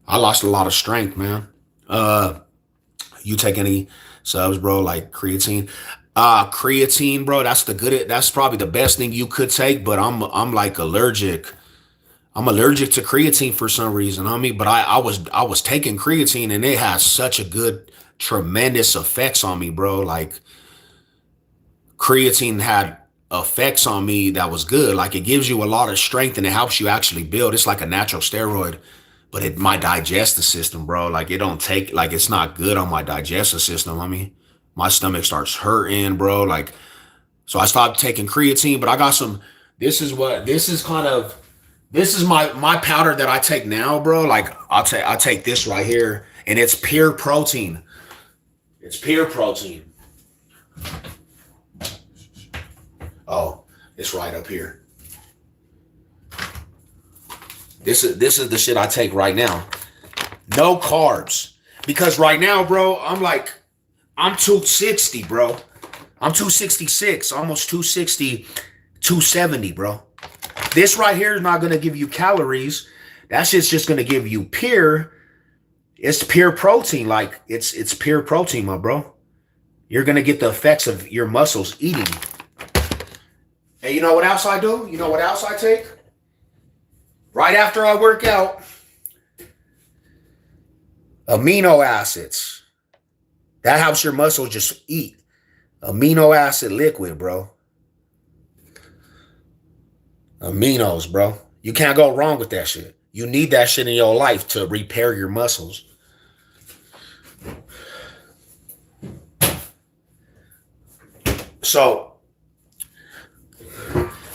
lost a lot of strength, man. You take any subs, bro, like creatine? Creatine, bro, that's probably the best thing you could take, but I'm like allergic. I'm allergic to creatine for some reason, homie. But I was taking creatine and it has such a good, tremendous effects on me, bro. Like creatine had effects on me that was good. Like it gives you a lot of strength and it helps you actually build. It's like a natural steroid, but my digestive system, bro, like it don't take, like it's not good on my digestive system. I mean, my stomach starts hurting, bro. Like, so I stopped taking creatine, but I got some, this is my powder that I take now, bro. Like I take this right here and it's pure protein. It's pure protein. Oh, it's right up here. This is the shit I take right now. No carbs. Because right now, bro, I'm 260, bro. I'm 266, almost 260, 270, bro. This right here is not going to give you calories. That shit's just going to give you it's pure protein. Like it's pure protein, my bro. You're going to get the effects of your muscles eating. And you know what else I do? You know what else I take? Right after I work out, amino acids. That helps your muscles just eat. Amino acid liquid, bro. Aminos, bro. You can't go wrong with that shit. You need that shit in your life to repair your muscles. So,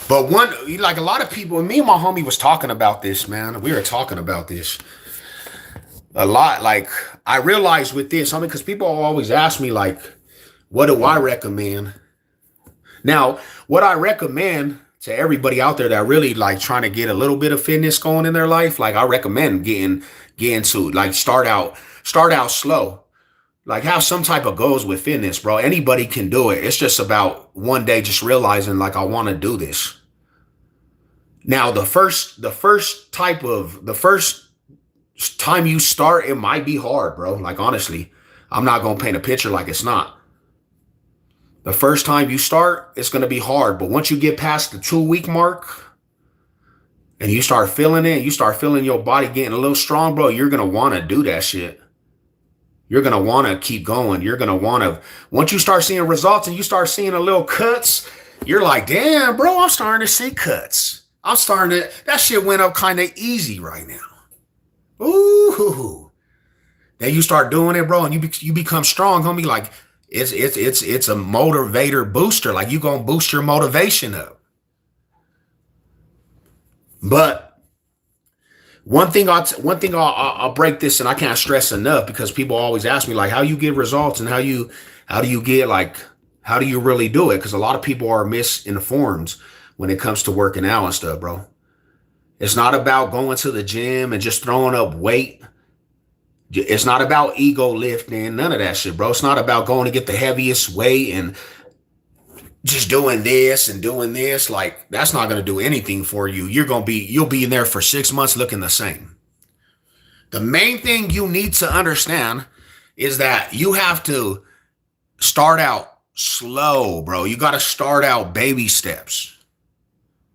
but like a lot of people, and me and my homie was talking about this, man. We were talking about this a lot. Like, I realized with this, homie, because people always ask me, like, what do I recommend? Now, what I recommend to everybody out there that really like trying to get a little bit of fitness going in their life, like I recommend getting to like start out slow. Like have some type of goals with fitness, bro. Anybody can do it. It's just about one day just realizing like I want to do this. Now, the first time you start, it might be hard, bro. Like honestly, I'm not going to paint a picture like it's not. The first time you start, it's going to be hard. But once you get past the 2-week mark and you start feeling it, you start feeling your body getting a little strong, bro, you're going to want to do that shit. You're going to want to keep going. You're going to want to, once you start seeing results and you start seeing a little cuts, you're like, damn, bro, I'm starting to see cuts. That shit went up kind of easy right now. Ooh. Then you start doing it, bro, and you become strong, homie. Like, it's a motivator booster. Like you gonna boost your motivation up. But one thing I'll break this, and I can't stress enough because people always ask me like how you get results and how do you really do it? Because a lot of people are misinformed when it comes to working out and stuff, bro. It's not about going to the gym and just throwing up weight It's not about ego lifting, none of that shit, bro. It's not about going to get the heaviest weight and just doing this and doing this. Like, that's not going to do anything for you. You'll be in there for 6 months looking the same. The main thing you need to understand is that you have to start out slow, bro. You got to start out baby steps.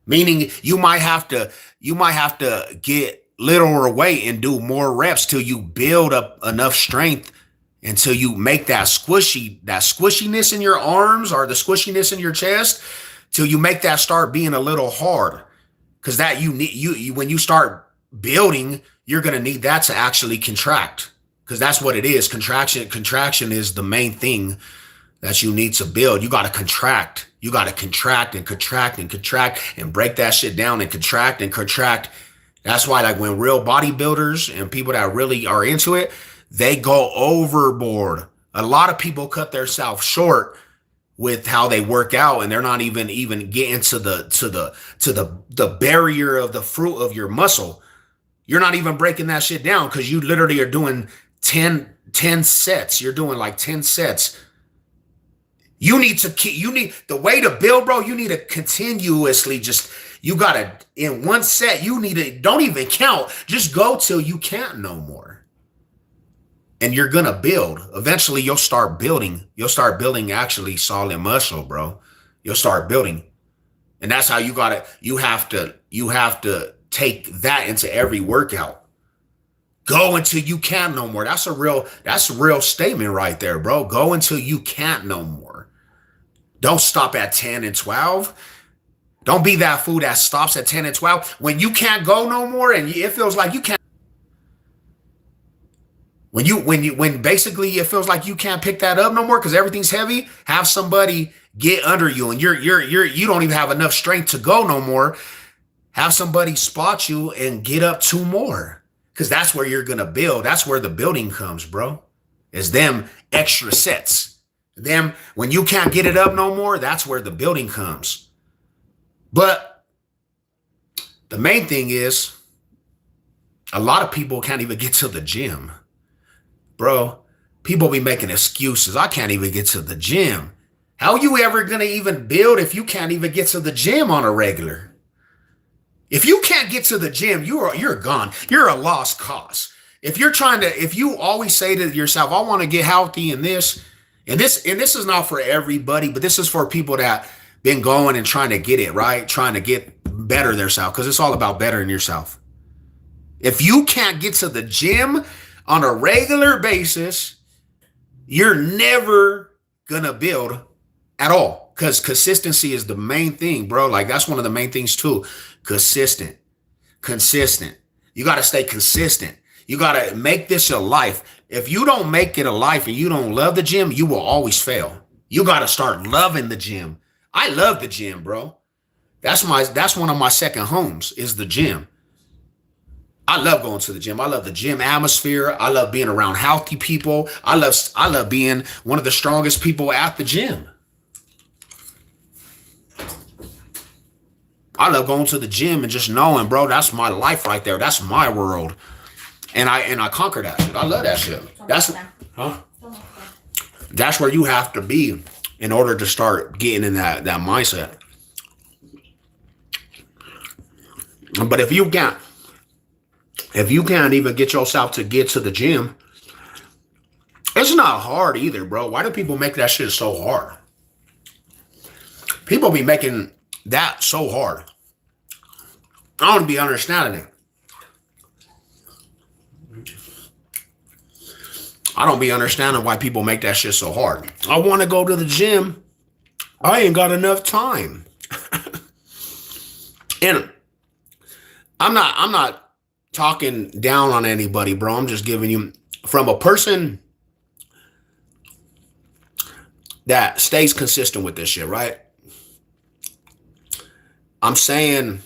Meaning you might have to get littler weight and do more reps till you build up enough strength until you make that squishiness in your arms or the squishiness in your chest till you make that start being a little hard. Cause that you when you start building, you're going to need that to actually contract. Cause that's what it is. Contraction is the main thing that you need to build. You got to contract. You got to contract and contract and contract and break that shit down and contract and contract. That's why, like, when real bodybuilders and people that really are into it, they go overboard. A lot of people cut themselves short with how they work out, and they're not even getting to the barrier of the fruit of your muscle. You're not even breaking that shit down because you literally are doing 10 sets. You're doing like 10 sets. You need the way to build, bro. You need to continuously you gotta, in one set, don't even count. Just go till you can't no more. And you're gonna build. Eventually you'll start building. You'll start building actually solid muscle, bro. You'll start building. And that's how you have to take that into every workout. Go until you can't no more. That's a real statement right there, bro. Go until you can't no more. Don't stop at 10 and 12. Don't be that fool that stops at 10 and 12. When you can't go no more and it feels like you can't. When basically it feels like you can't pick that up no more because everything's heavy, have somebody get under you and you don't even have enough strength to go no more. Have somebody spot you and get up 2 more. Because that's where you're gonna build. That's where the building comes, bro. Is them extra sets. Them, when you can't get it up no more, that's where the building comes. But the main thing is, a lot of people can't even get to the gym. Bro, people be making excuses. I can't even get to the gym. How are you ever gonna even build if you can't even get to the gym on a regular? If you can't get to the gym, you're gone. You're a lost cause. If you always say to yourself, I want to get healthy and this is not for everybody, but this is for people that been going and trying to get it right, trying to get better themselves, because it's all about bettering yourself. If you can't get to the gym on a regular basis, you're never gonna build at all, because consistency is the main thing, bro. Like, that's one of the main things too. Consistent. You got to stay consistent. You got to make this your life. If you don't make it a life and you don't love the gym, you will always fail. You got to start loving the gym. I love the gym, bro. That's one of my second homes, is the gym. I love going to the gym. I love the gym atmosphere. I love being around healthy people. I love being one of the strongest people at the gym. I love going to the gym and just knowing, bro, that's my life right there. That's my world. And I conquer that shit. I love that shit. That's where you have to be in order to start getting in that mindset. But if you can't even get yourself to get to the gym, it's not hard either, bro. Why do people make that shit so hard? People be making that so hard. I don't be understanding it. I don't be understanding why people make that shit so hard. I want to go to the gym. I ain't got enough time. And I'm not talking down on anybody, bro. I'm just giving you, from a person that stays consistent with this shit, right? I'm saying,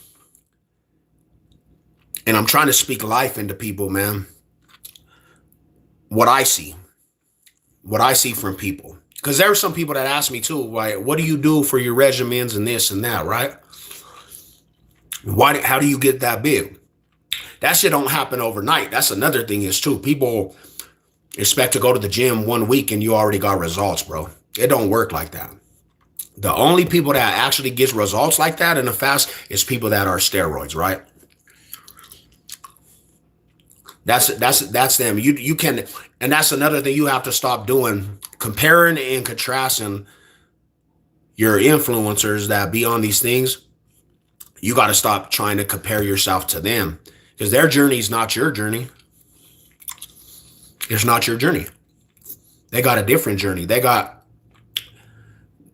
and I'm trying to speak life into people, man. What I see from people. Because there are some people that ask me too, like, what do you do for your regimens and this and that, right? How do you get that big? That shit don't happen overnight. That's another thing is too. People expect to go to the gym 1 week and you already got results, bro. It don't work like that. The only people that actually get results like that in a fast is people that are steroids, right? That's them. You can, and that's another thing you have to stop doing, comparing and contrasting your influencers that be on these things. You got to stop trying to compare yourself to them because their journey is not your journey. It's not your journey. They got a different journey. They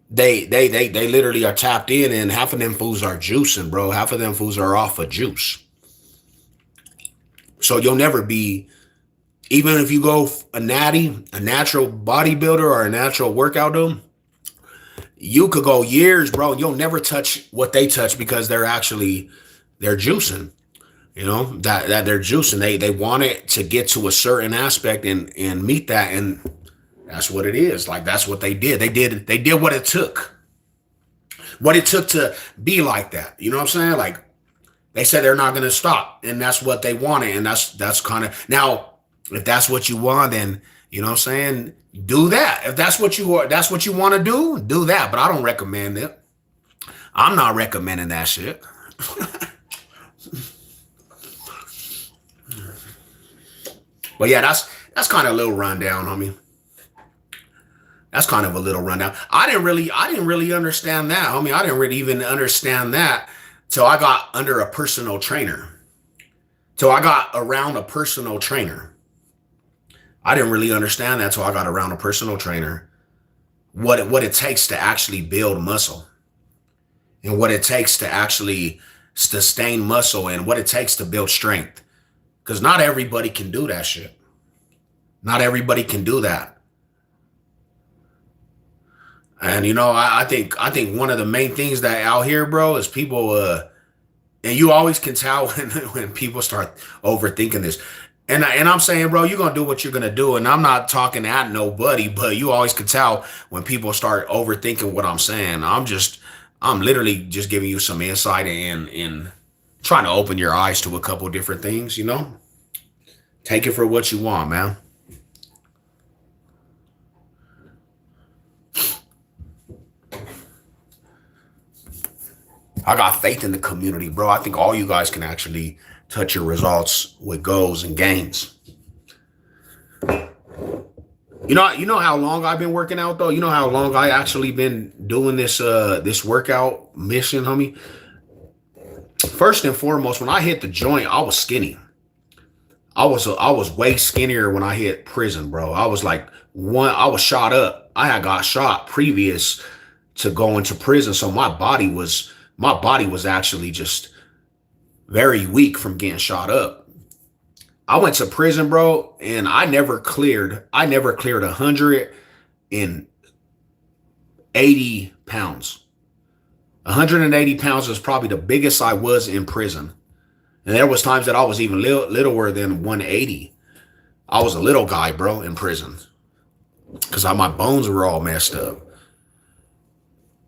literally are tapped in, and half of them fools are juicing, bro. Half of them fools are off of juice. So you'll never be, even if you go a natty, a natural bodybuilder or a natural workout dude, you could go years, bro, and you'll never touch what they touch because they're juicing. You know, that they're juicing. They want it to get to a certain aspect and meet that, and that's what it is. Like, that's what they did. They did what it took. What it took to be like that. You know what I'm saying? Like, they said they're not going to stop, and that's what they wanted, and that's kind of, now, if that's what you want, then, you know what I'm saying, do that. If that's what you want to do that, but I don't recommend it. I'm not recommending that shit. But yeah, that's kind of a little rundown, homie. That's kind of a little rundown. I didn't really understand that, homie. I didn't really even understand that till I got under a personal trainer. Till I got around a personal trainer. I didn't really understand that till I got around a personal trainer. What it takes to actually build muscle. And what it takes to actually sustain muscle, and what it takes to build strength. Because not everybody can do that shit. Not everybody can do that. And, you know, I think one of the main things that out here, bro, is people, and you always can tell when people start overthinking this. And I'm saying, bro, you're going to do what you're going to do. And I'm not talking at nobody, but you always can tell when people start overthinking what I'm saying. I'm literally just giving you some insight and trying to open your eyes to a couple different things, you know? Take it for what you want, man. I got faith in the community, bro. I think all you guys can actually touch your results with goals and gains. You know how long I've been working out, though? You know how long I actually been doing this workout mission, homie? First and foremost, when I hit the joint, I was skinny. I was way skinnier when I hit prison, bro. I was shot up. I had got shot previous to going to prison. So my body was actually just very weak from getting shot up. I went to prison, bro, and I never cleared 180 pounds. 180 pounds was probably the biggest I was in prison. And there was times that I was even littler than 180. I was a little guy, bro, in prison. Because my bones were all messed up.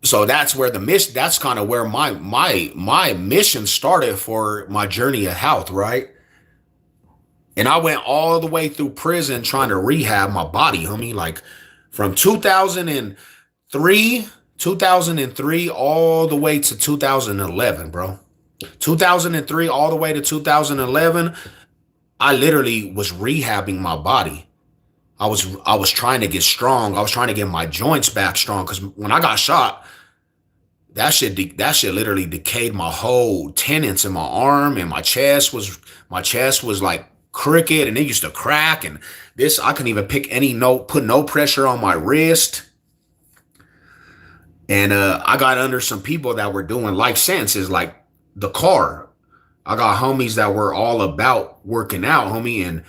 So that's where that's kind of where my mission started for my journey of health, right? And I went all the way through prison trying to rehab my body, homie. Like from 2003 all the way to 2011, bro. 2003 all the way to 2011, I literally was rehabbing my body. I was trying to get strong. I was trying to get my joints back strong because when I got shot, that shit literally decayed my whole tendons in my arm, and my chest was like crooked, and it used to crack. And this, I couldn't even put no pressure on my wrist. And I got under some people that were doing life sentences, like the car. I got homies that were all about working out, homie, and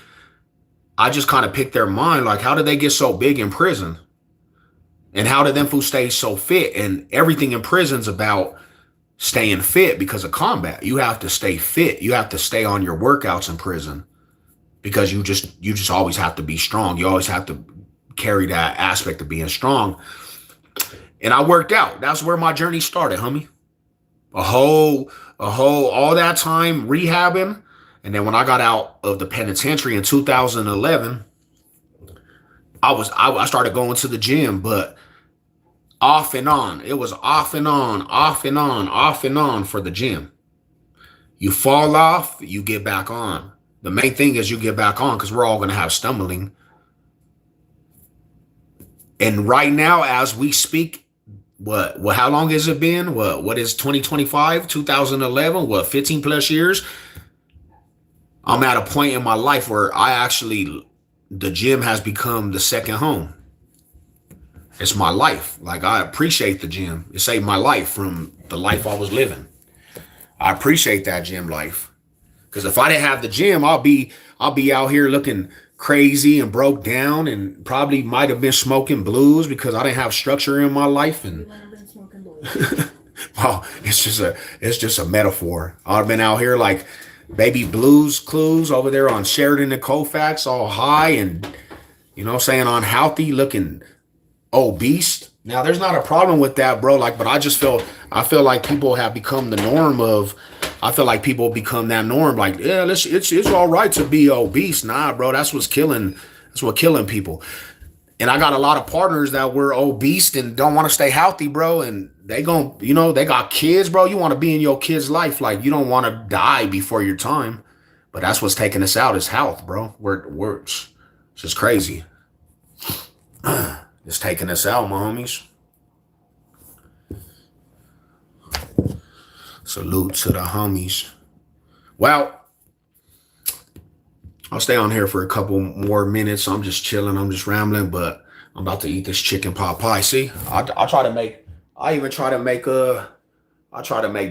I just kind of picked their mind, like, how did they get so big in prison? And how did them fools stay so fit? And everything in prison's about staying fit because of combat. You have to stay fit. You have to stay on your workouts in prison because you just always have to be strong. You always have to carry that aspect of being strong. And I worked out. That's where my journey started, homie. All that time rehabbing. And then when I got out of the penitentiary in 2011, I started going to the gym, but off and on. It was off and on, off and on, off and on for the gym. You fall off, you get back on. The main thing is you get back on because we're all going to have stumbling. And right now, as we speak, how long has it been? What is 2025, 2011? 15 plus years? I'm at a point in my life where the gym has become the second home. It's my life. Like, I appreciate the gym. It saved my life from the life I was living. I appreciate that gym life. Because if I didn't have the gym, I'll be out here looking crazy and broke down and probably might have been smoking blues because I didn't have structure in my life. And well, it's just a metaphor. I've been out here like baby blues clues over there on Sheridan and Colfax, all high and saying unhealthy, looking obese. Now there's not a problem with that, bro. Like, but I feel like people have become the norm of. I feel like people become that norm. Like, yeah, it's all right to be obese. Nah, bro, that's what killing people. And I got a lot of partners that were obese and don't want to stay healthy, bro. And they got kids, bro. You want to be in your kid's life. Like, you don't want to die before your time. But that's what's taking us out is health, bro. It's just crazy. It's taking us out, my homies. Salute to the homies. Well, I'll stay on here for a couple more minutes. I'm just chilling. I'm just rambling, but I'm about to eat this chicken pot pie. See, I try to make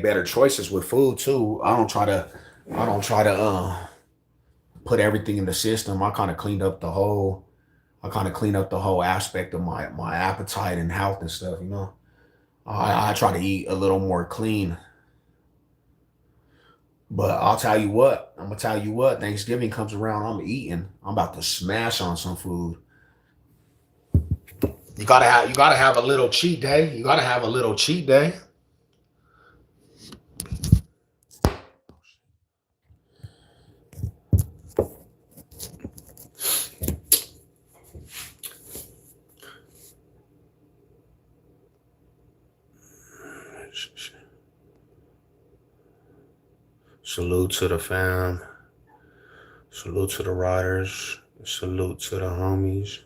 better choices with food too. I don't try to put everything in the system. I kind of cleaned up the whole aspect of my appetite and health and stuff, I try to eat a little more clean. But I'm gonna tell you what, Thanksgiving comes around, I'm eating. I'm about to smash on some food. You gotta have a little cheat day. Salute to the fam. Salute to the riders. Salute to the homies.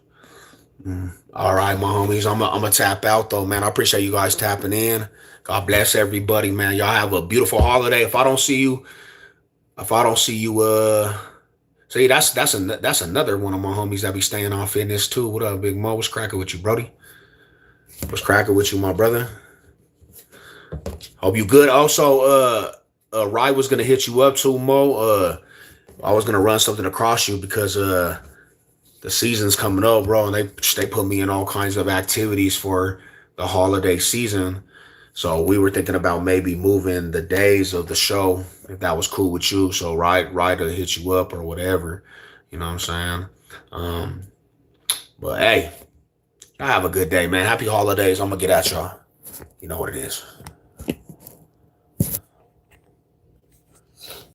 All right, my homies. I'm gonna tap out though, man. I appreciate you guys tapping in. God bless everybody, man. Y'all have a beautiful holiday. If I don't see you, see that's another one of my homies that be staying on fitness too. What up, Big Mo? What's cracking with you, Brody? What's cracking with you, my brother? Hope you good. Also, Rye was gonna hit you up too, Mo. I was gonna run something across you because the season's coming up, bro, and they put me in all kinds of activities for the holiday season. So we were thinking about maybe moving the days of the show if that was cool with you. So Rye to hit you up or whatever. You know what I'm saying? But hey, y'all have a good day, man. Happy holidays. I'm gonna get at y'all. You know what it is.